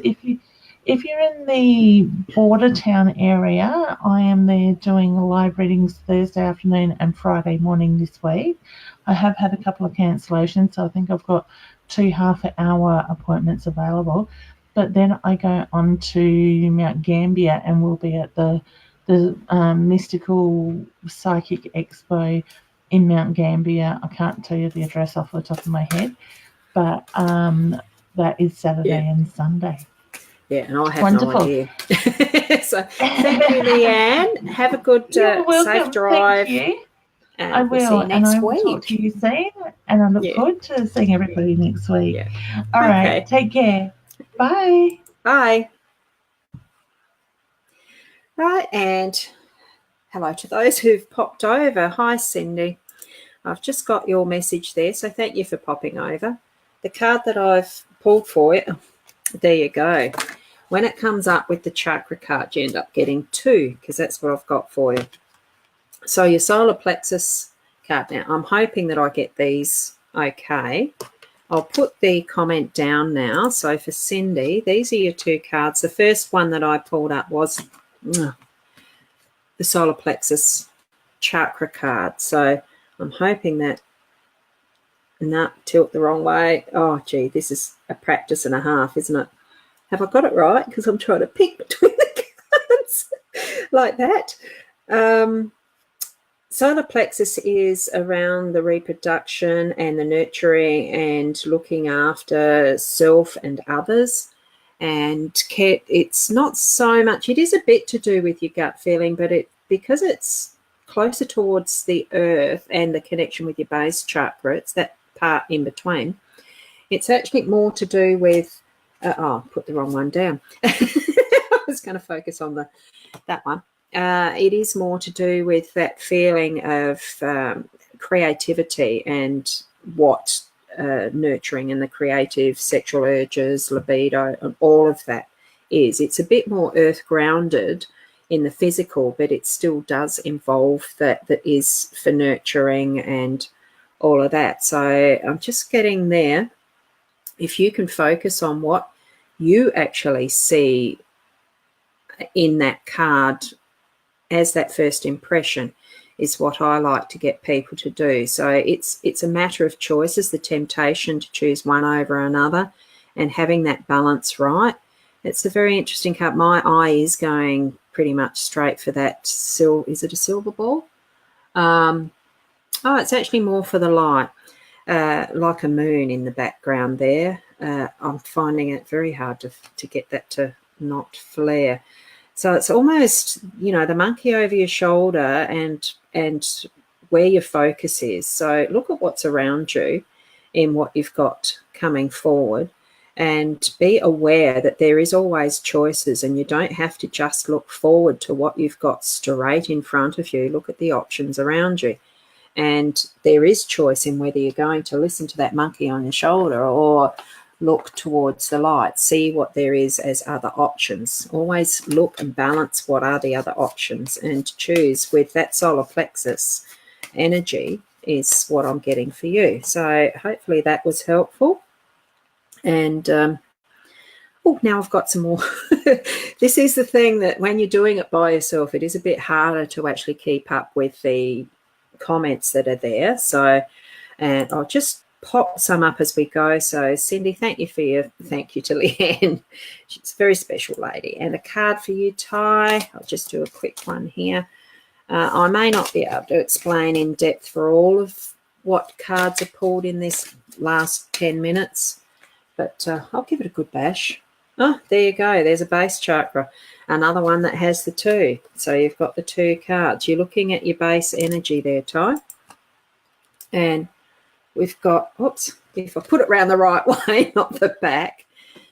if you're in the Border Town area, I am there doing live readings Thursday afternoon and Friday morning this week. I have had a couple of cancellations, so I think I've got 2 half-hour appointments available. But then I go on to Mount Gambier and we'll be at the Mystical Psychic Expo in Mount Gambier. I can't tell you the address off the top of my head. but that is Saturday and Sunday. Yeah, and I have no idea. So thank you, Leanne. Have a good safe drive. Thank you. And I will. we'll see you next I will week. talk to you soon, and I look forward to seeing everybody next week. Yeah. All right. Take care. Bye. Bye. Right, and hello to those who've popped over. Hi, Cindy. I've just got your message there, so thank you for popping over. The card that I've pulled for you, there you go. When it comes up with the chakra card, you end up getting 2, because that's what I've got for you. So your solar plexus card. Now, I'm hoping that I get these okay. I'll put the comment down now. So for Cindy, these are your 2 cards. The first one that I pulled up was the solar plexus chakra card. So I'm hoping that, tilt the wrong way. Oh, gee, this is a practice and a half, isn't it? Have I got it right? Because I'm trying to pick between the cards like that. Solar plexus is around the reproduction and the nurturing and looking after self and others. And it's not so much, it is a bit to do with your gut feeling, but because it's closer towards the earth and the connection with your base chakra, it's that part in between. It's actually more to do with, put the wrong one down. I was going to focus on that one. It is more to do with that feeling of creativity and what nurturing and the creative sexual urges, libido, and all of that is. It's a bit more earth grounded in the physical, but it still does involve that is for nurturing and all of that. So I'm just getting there. If you can focus on what you actually see in that card as that first impression, is what I like to get people to do. So it's a matter of choices, the temptation to choose one over another and having that balance right. It's a very interesting card. My eye is going pretty much straight for that. Is it a silver ball? It's actually more for the light, like a moon in the background there. I'm finding it very hard to get that to not flare. So it's almost, the monkey over your shoulder and where your focus is. So look at what's around you in what you've got coming forward, and be aware that there is always choices, and you don't have to just look forward to what you've got straight in front of you. Look at the options around you. And there is choice in whether you're going to listen to that monkey on your shoulder or look towards the light, see what there is as other options. Always look and balance what are the other options and choose with that solar plexus energy is what I'm getting for you. So hopefully that was helpful. And now I've got some more. This is the thing that when you're doing it by yourself, it is a bit harder to actually keep up with the comments that are there. So, and I'll just pop some up as we go. So Cindy, thank you to Leanne. She's a very special lady. And a card for you, Ty. I'll just do a quick one here. I may not be able to explain in depth for all of what cards are pulled in this last 10 minutes, but I'll give it a good bash. Oh, there you go. There's a base chakra. Another one that has the 2. So you've got the 2 cards. You're looking at your base energy there, Ty. And we've got, if I put it around the right way, not the back.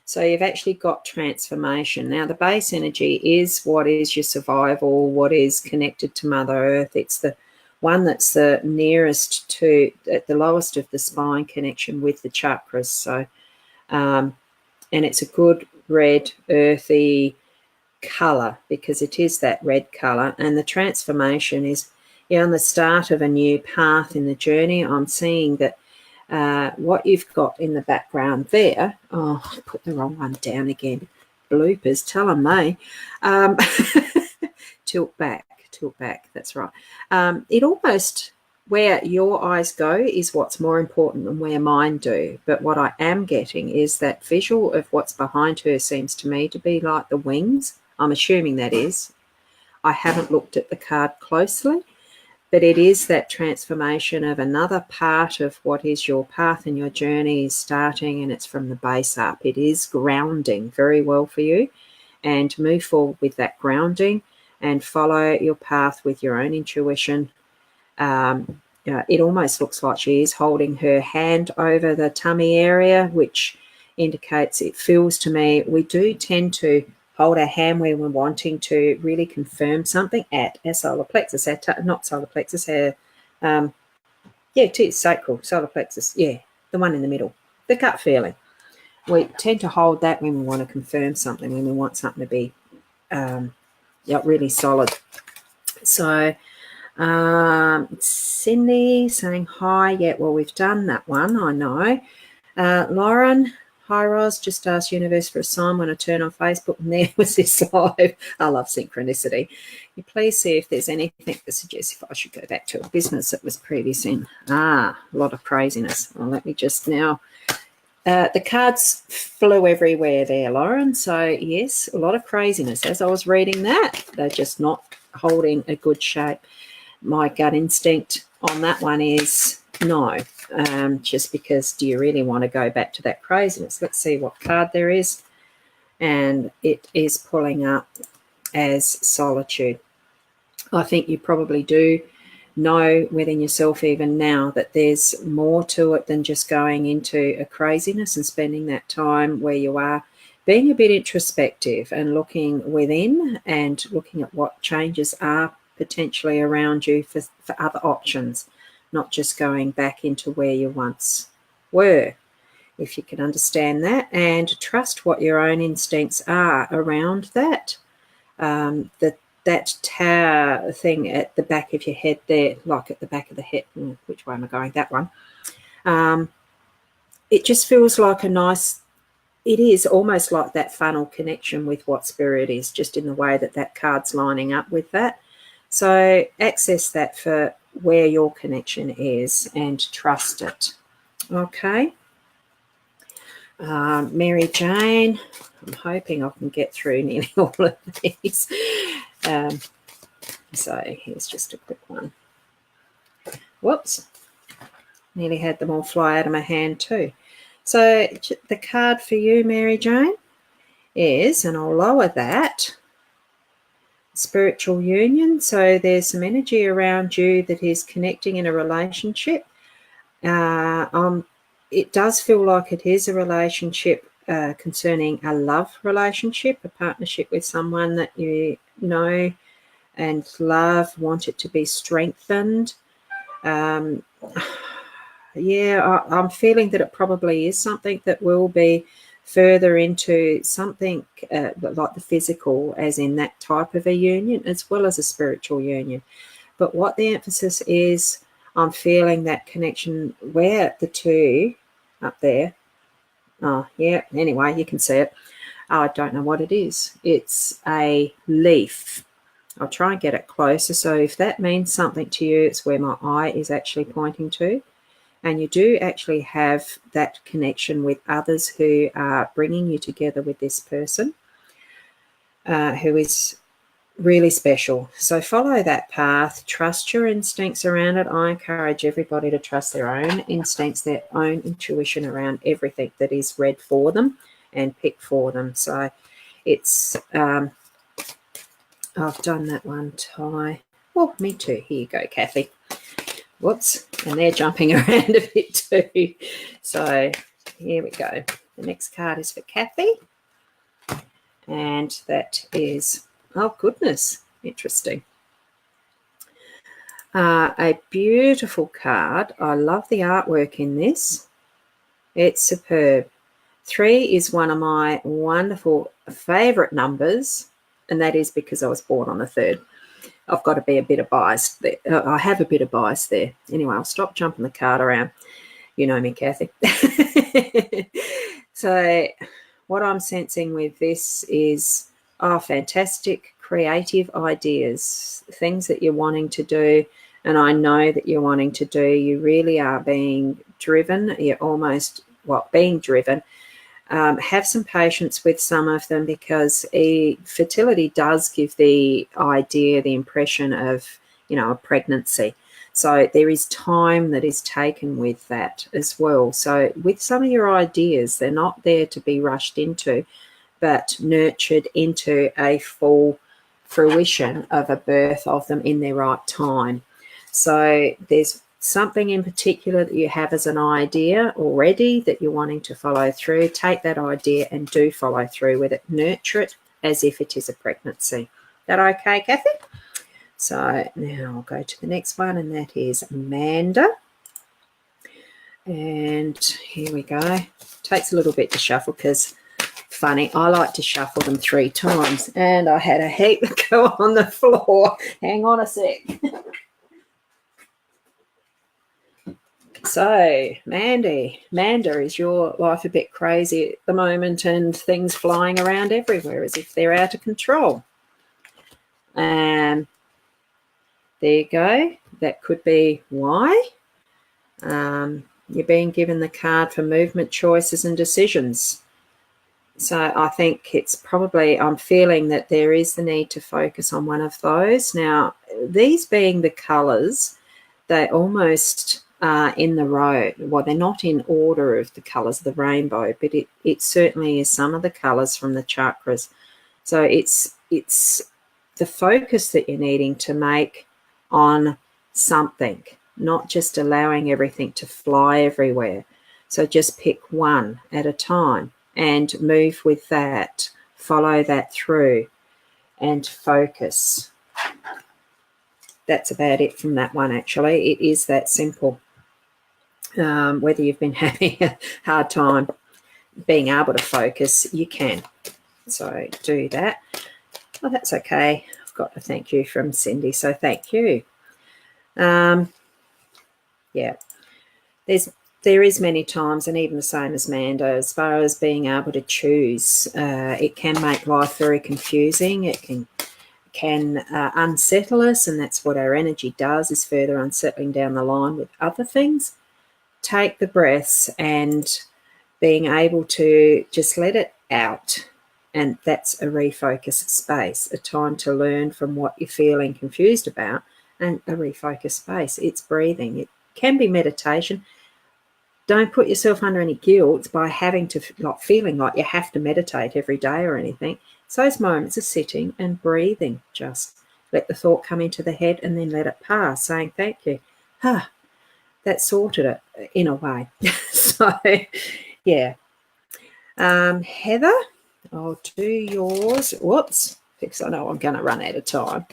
So you've actually got transformation. Now, the base energy is what is your survival, what is connected to Mother Earth. It's the one that's the nearest to, at the lowest of the spine connection with the chakras. So, and it's a good red, earthy colour because it is that red colour. And the transformation is, on the start of a new path in the journey. I'm seeing that what you've got in the background there, I put the wrong one down again. Bloopers, tell them they. Tilt back, that's right. It almost, where your eyes go is what's more important than where mine do. But what I am getting is that visual of what's behind her seems to me to be like the wings. I'm assuming that is. I haven't looked at the card closely, But it is that transformation of another part of what is your path and your journey is starting, and it's from the base up. It is grounding very well for you, and move forward with that grounding and follow your path with your own intuition. It almost looks like she is holding her hand over the tummy area, which indicates, it feels to me, we do tend to hold our hand where we're wanting to really confirm something at our solar plexus, not solar plexus, it is sacral, solar plexus, the one in the middle, the gut feeling. We tend to hold that when we want to confirm something, when we want something to be really solid. So Cindy saying hi. Well, we've done that one, I know. Lauren, hi Roz, just asked Universe for a sign when I turn on Facebook, and there was this live. I love synchronicity. You please see if there's anything that suggests if I should go back to a business that was previous in. A lot of craziness. Well, let me just now. The cards flew everywhere there, Lauren. So, yes, a lot of craziness. As I was reading that, they're just not holding a good shape. My gut instinct on that one is no, just because do you really want to go back to that craziness? Let's see what card there is. And it is pulling up as solitude. I think you probably do know within yourself even now that there's more to it than just going into a craziness and spending that time where you are being a bit introspective and looking within and looking at what changes are potentially around you for other options, not just going back into where you once were. If you can understand that and trust what your own instincts are around that, that tower thing at the back of your head there, like at the back of the head, which way am I going? That one. It just feels like a nice, it is almost like that funnel connection with what spirit is, just in the way that that card's lining up with that. So access that for where your connection is and trust it. Okay. Mary Jane, I'm hoping I can get through nearly all of these. So here's just a quick one. Whoops. Nearly had them all fly out of my hand too. So the card for you, Mary Jane, is, and I'll lower that, spiritual union. So there's some energy around you that is connecting in a relationship. It does feel like it is a relationship concerning a love relationship, a partnership with someone that you know and love, want it to be strengthened. I'm feeling that it probably is something that will be further into something like the physical, as in that type of a union, as well as a spiritual union. But what the emphasis is, I'm feeling that connection where the two up there. Oh, yeah, anyway, you can see it. I don't know what it is. It's a leaf. I'll try and get it closer. So if that means something to you, it's where my eye is actually pointing to. And you do actually have that connection with others who are bringing you together with this person who is really special. So follow that path. Trust your instincts around it. I encourage everybody to trust their own instincts, their own intuition around everything that is read for them and picked for them. So it's... I've done that one time. Oh, me too. Here you go, Kathy. Whoops. And they're jumping around a bit too. So here we go. The next card is for Kathy. And that is, oh, goodness, interesting. A beautiful card. I love the artwork in this. It's superb. 3 is one of my wonderful favourite numbers. And that is because I was born on the 3rd. I've got to be a bit of bias there. I have a bit of bias there. Anyway, I'll stop jumping the card around. You know me, Kathy. So what I'm sensing with this is, fantastic creative ideas, things that you're wanting to do. And I know that you're wanting to do. You really are being driven. You're almost, being driven. Have some patience with some of them, because fertility does give the idea, the impression of a pregnancy. So there is time that is taken with that as well. So with some of your ideas, they're not there to be rushed into, but nurtured into a full fruition of a birth of them in their right time. So there's something in particular that you have as an idea already that you're wanting to follow through. Take that idea and do follow through with it. Nurture it as if it is a pregnancy. Is that okay, Kathy? So now I'll go to the next one, and that is Amanda. And here we go. Takes a little bit to shuffle because, funny, I like to shuffle them 3 times, and I had a heap go on the floor. Hang on a sec. So, Manda, is your life a bit crazy at the moment and things flying around everywhere as if they're out of control? There you go. That could be why. You're being given the card for movement, choices and decisions. So I think it's probably, I'm feeling that there is the need to focus on one of those. Now, these being the colours, they almost are in the row. Well, they're not in order of the colours of the rainbow, but it certainly is some of the colours from the chakras. So it's the focus that you're needing to make on something, not just allowing everything to fly everywhere. So just pick one at a time and move with that, follow that through and focus. That's about it from that one, actually. It is that simple. Whether you've been having a hard time being able to focus, you can. So do that. Well, that's okay. I've got a thank you from Cindy, so thank you. Yeah, there is many times, and even the same as Manda, as far as being able to choose, it can make life very confusing. It can unsettle us, and that's what our energy does, is further unsettling down the line with other things. Take the breaths and being able to just let it out. And that's a refocus space, a time to learn from what you're feeling confused about, and a refocus space. It's breathing. It can be meditation. Don't put yourself under any guilt by having to, not feeling like you have to meditate every day or anything. It's those moments of sitting and breathing. Just let the thought come into the head and then let it pass, saying thank you. That sorted it in a way. So, yeah. Heather, I'll do yours. Whoops, because I know I'm going to run out of time.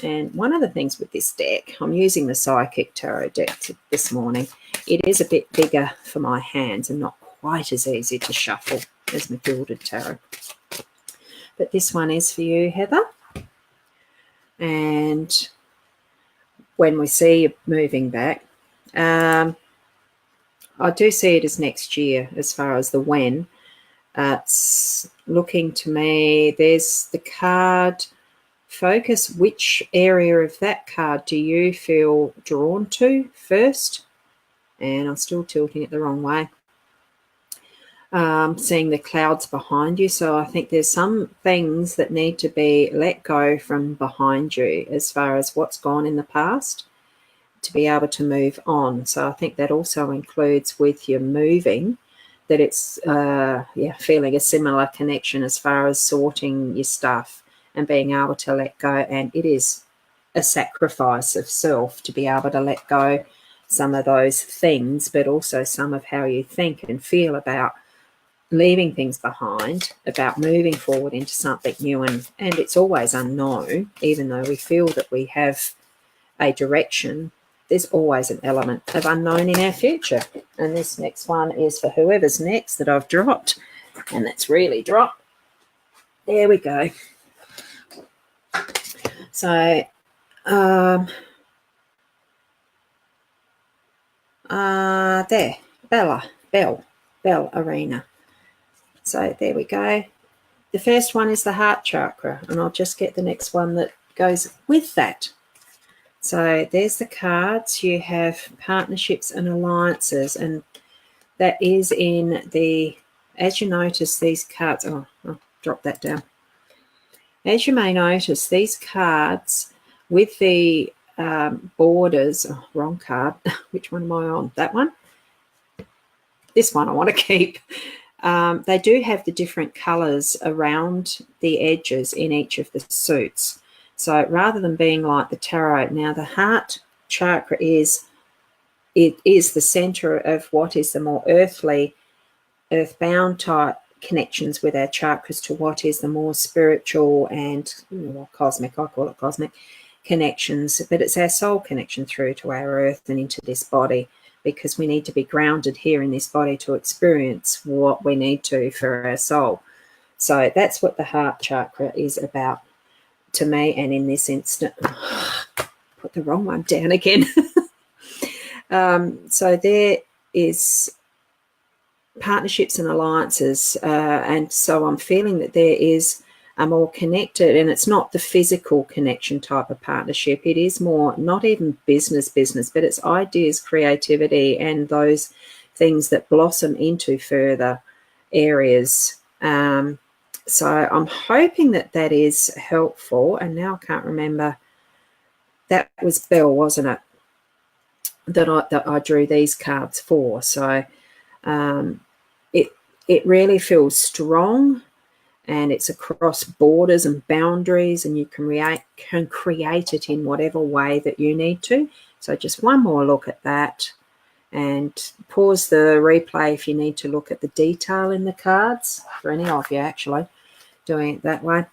And one of the things with this deck, I'm using the Psychic Tarot deck this morning. It is a bit bigger for my hands and not quite as easy to shuffle as my Gilded Tarot. But this one is for you, Heather. And when we see you moving back, I do see it as next year as far as the when. It's looking to me, there's the card focus. Which area of that card do you feel drawn to first? And I'm still tilting it the wrong way. Seeing the clouds behind you. So I think there's some things that need to be let go from behind you as far as what's gone in the past to be able to move on. So I think that also includes with your moving, that it's feeling a similar connection as far as sorting your stuff and being able to let go. And it is a sacrifice of self to be able to let go some of those things, but also some of how you think and feel about leaving things behind, about moving forward into something new. And it's always unknown, even though we feel that we have a direction. There's always an element of unknown in our future. And this next one is for whoever's next that I've dropped. And that's really dropped. There we go. So, there, Bell Arena. So there we go. The first one is the heart chakra, and I'll just get the next one that goes with that. So there's the cards. You have partnerships and alliances, and that is in the, as you notice, these cards, I'll drop that down. As you may notice, these cards with the borders, wrong card, which one am I on? That one? This one I want to keep. They do have the different colours around the edges in each of the suits. So rather than being like the tarot, now the heart chakra is the centre of what is the more earthly, earthbound type connections with our chakras to what is the more spiritual and cosmic, I call it cosmic connections, but it's our soul connection through to our earth and into this body, because we need to be grounded here in this body to experience what we need to for our soul. So that's what the heart chakra is about to me. And in this instant, put the wrong one down again. So there is partnerships and alliances, and so I'm feeling that there is a more connected, and it's not the physical connection type of partnership. It is more not even business, but it's ideas, creativity, and those things that blossom into further areas. So I'm hoping that that is helpful. And now I can't remember. That was Belle, wasn't it? That I drew these cards for. So it really feels strong, and it's across borders and boundaries, and you can create it in whatever way that you need to. So just one more look at that, and pause the replay if you need to look at the detail in the cards, for any of you actually doing it that way.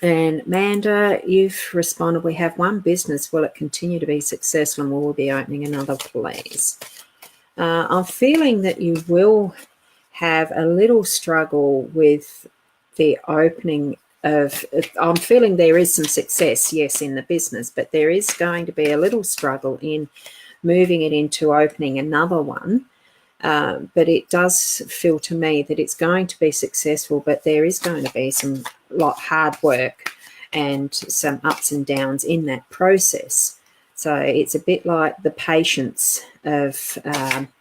And Amanda, you've responded, we have one business. Will it continue to be successful, and will we be opening another, please? I'm feeling that you will have a little struggle with the opening of, I'm feeling there is some success, yes, in the business, but there is going to be a little struggle in moving it into opening another one. But it does feel to me that it's going to be successful, but there is going to be some hard work and some ups and downs in that process. So it's a bit like the patience of,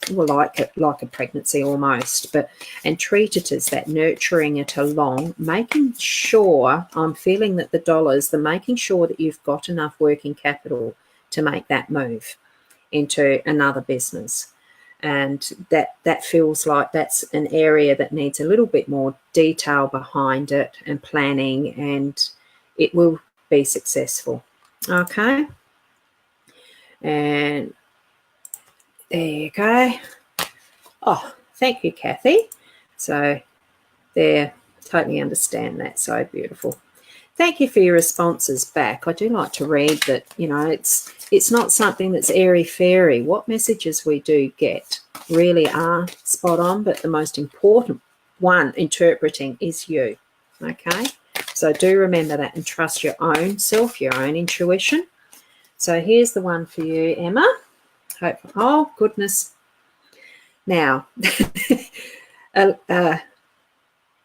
like a pregnancy almost, and treat it as that, nurturing it along, making sure, I'm feeling that making sure that you've got enough working capital to make that move into another business. And that feels like that's an area that needs a little bit more detail behind it and planning, and it will be successful. Okay. And there you go. Oh, thank you, Kathy. So there, totally understand that. So beautiful. Thank you for your responses back. I do like to read that, it's not something that's airy-fairy. What messages we do get really are spot on, but the most important one interpreting is you, okay? So do remember that and trust your own self, your own intuition. So here's the one for you, Emma. Oh, goodness. Now, a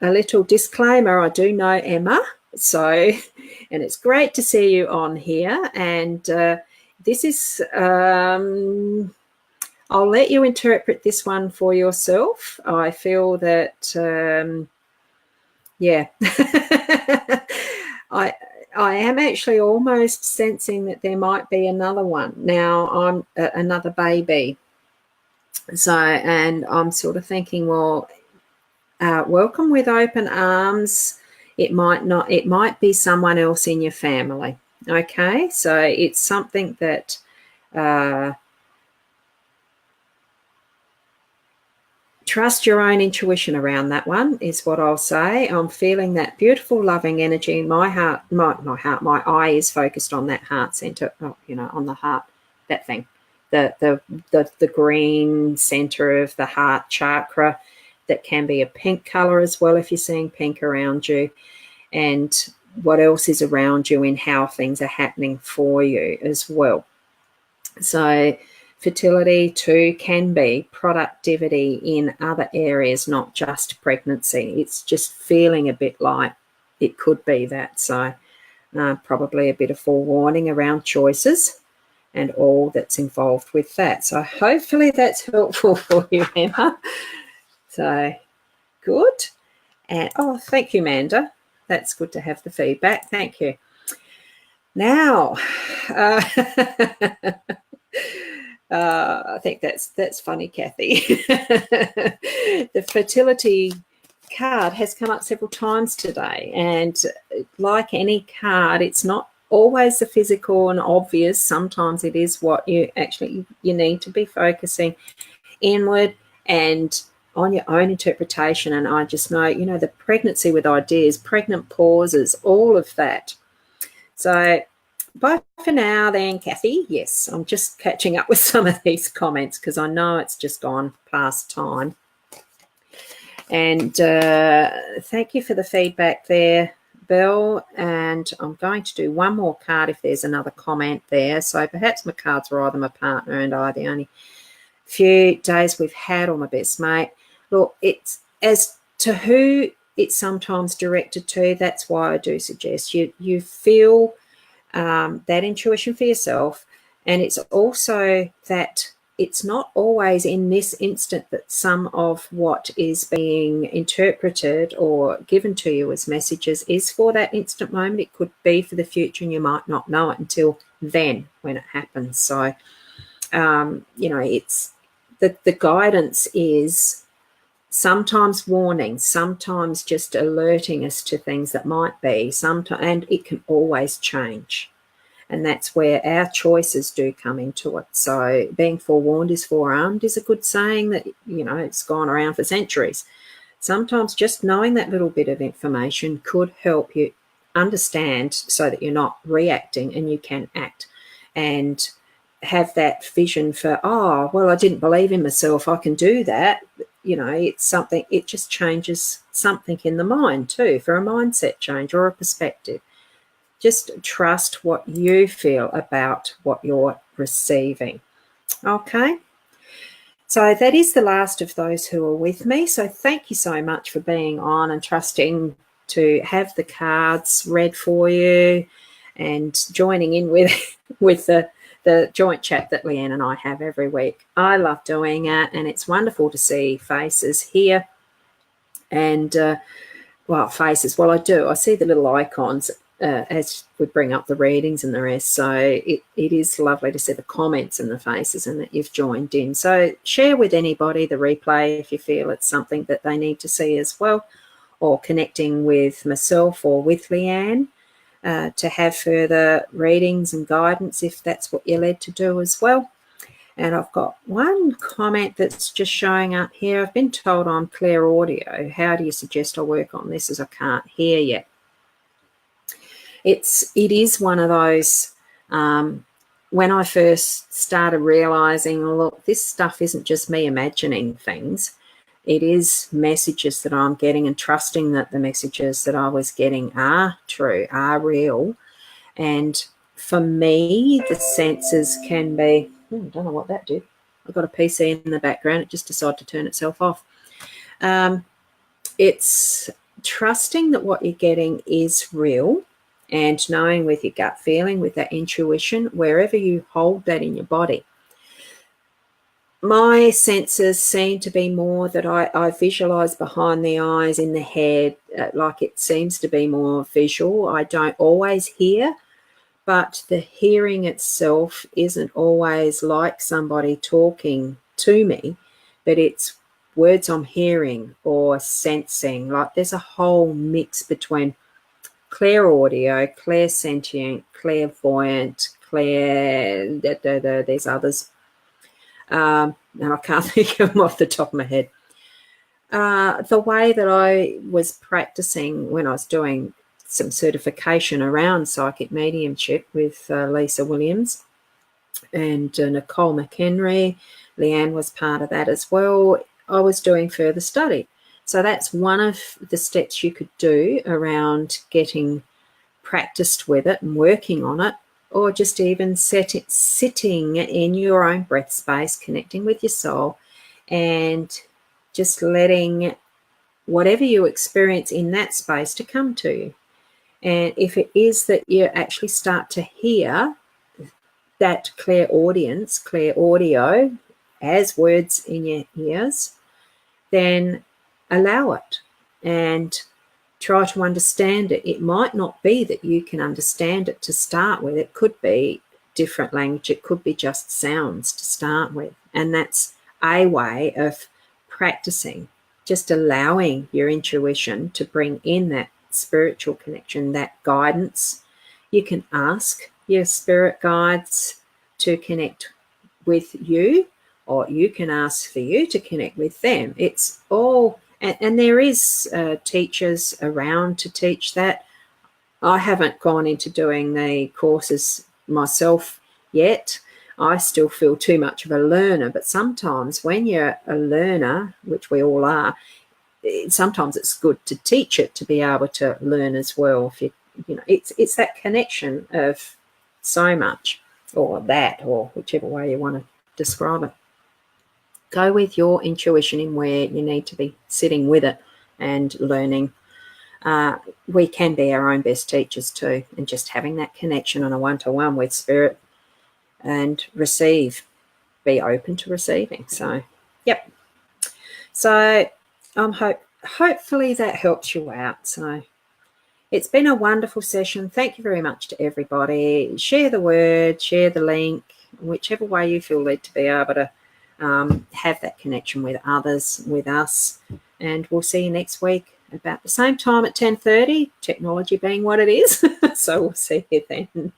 little disclaimer, I do know Emma. So, and it's great to see you on here. And this is, I'll let you interpret this one for yourself. I feel that, yeah, I am actually almost sensing that there might be another one. Now, I'm another baby. So, and I'm sort of thinking, well, welcome with open arms. It might be someone else in your family. Okay, so it's something that trust your own intuition around that one is what I'll say. I'm feeling that beautiful, loving energy in my heart. My eye is focused on that heart center. On the heart, that thing, the green center of the heart chakra. That can be a pink color as well if you're seeing pink around you, and what else is around you and how things are happening for you as well. So fertility too can be productivity in other areas, not just pregnancy. It's just feeling a bit like it could be that. So probably a bit of forewarning around choices and all that's involved with that. So hopefully that's helpful for you, Emma. So good. And thank you, Amanda. That's good to have the feedback. Thank you. Now, I think that's funny, Kathy. The fertility card has come up several times today, and like any card, it's not always the physical and obvious. Sometimes it is what you need to be focusing inward and on your own interpretation. And I just know, the pregnancy with ideas, pregnant pauses, all of that. So bye for now then, Kathy. Yes, I'm just catching up with some of these comments because I know it's just gone past time. And thank you for the feedback there, Bill. And I'm going to do one more card if there's another comment there. So perhaps my cards were either my partner and I, the only few days we've had, or my best mate. Look, it's as to who it's sometimes directed to. That's why I do suggest you feel that intuition for yourself. And it's also that it's not always in this instant that some of what is being interpreted or given to you as messages is for that instant moment. It could be for the future, and you might not know it until then when it happens. So, it's the guidance is sometimes warning, sometimes just alerting us to things that might be, and it can always change. And that's where our choices do come into it. So being forewarned is forearmed is a good saying that, it's gone around for centuries. Sometimes just knowing that little bit of information could help you understand so that you're not reacting and you can act and have that vision for, oh, well, I didn't believe in myself, I can do that. It's something, it just changes something in the mind too, for a mindset change or a perspective. Just trust what you feel about what you're receiving. Okay. So that is the last of those who are with me. So thank you so much for being on and trusting to have the cards read for you and joining in with the joint chat that Leanne and I have every week. I love doing it, and it's wonderful to see faces here. And, faces. Well, I do. I see the little icons as we bring up the readings and the rest. So it is lovely to see the comments and the faces and that you've joined in. So share with anybody the replay if you feel it's something that they need to see as well, or connecting with myself or with Leanne to have further readings and guidance if that's what you're led to do as well. And I've got one comment that's just showing up here. I've been told I'm clear audio. How do you suggest I work on this as I can't hear yet? It is one of those, when I first started realizing, look, this stuff isn't just me imagining things. It is messages that I'm getting, and trusting that the messages that I was getting are true, are real. And for me, the senses can be, I don't know what that did. I've got a PC in the background. It just decided to turn itself off. It's trusting that what you're getting is real, and knowing with your gut feeling, with that intuition, wherever you hold that in your body. My senses seem to be more that I visualize behind the eyes, in the head, like it seems to be more visual. I don't always hear, but the hearing itself isn't always like somebody talking to me, but it's words I'm hearing or sensing. Like there's a whole mix between clairaudio, clairsentient, clairvoyant, there's others. And I can't think of them off the top of my head. The way that I was practicing when I was doing some certification around psychic mediumship with Lisa Williams and Nicole McHenry, Leanne was part of that as well. I was doing further study. So that's one of the steps you could do around getting practiced with it and working on it, or just even sitting in your own breath space, connecting with your soul, and just letting whatever you experience in that space to come to you. And if it is that you actually start to hear that clairaudience, clear audio as words in your ears, then allow it. And try to understand it. It might not be that you can understand it to start with. It could be different language. It could be just sounds to start with. And that's a way of practicing, just allowing your intuition to bring in that spiritual connection, that guidance. You can ask your spirit guides to connect with you, or you can ask for you to connect with them. It's all, and there is teachers around to teach that. I haven't gone into doing the courses myself yet. I still feel too much of a learner, but sometimes when you're a learner, which we all are, sometimes it's good to teach it to be able to learn as well. If you know, it's that connection of so much, or that, or whichever way you want to describe it. Go with your intuition in where you need to be sitting with it and learning. We can be our own best teachers too, and just having that connection on a one-to-one with spirit and receive, be open to receiving. So, yep. So hopefully that helps you out. So it's been a wonderful session. Thank you very much to everybody. Share the word, share the link, whichever way you feel led to be able to have that connection with others, with us. And we'll see you next week about the same time at 10:30, technology being what it is. So we'll see you then.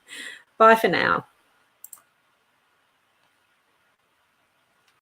Bye for now.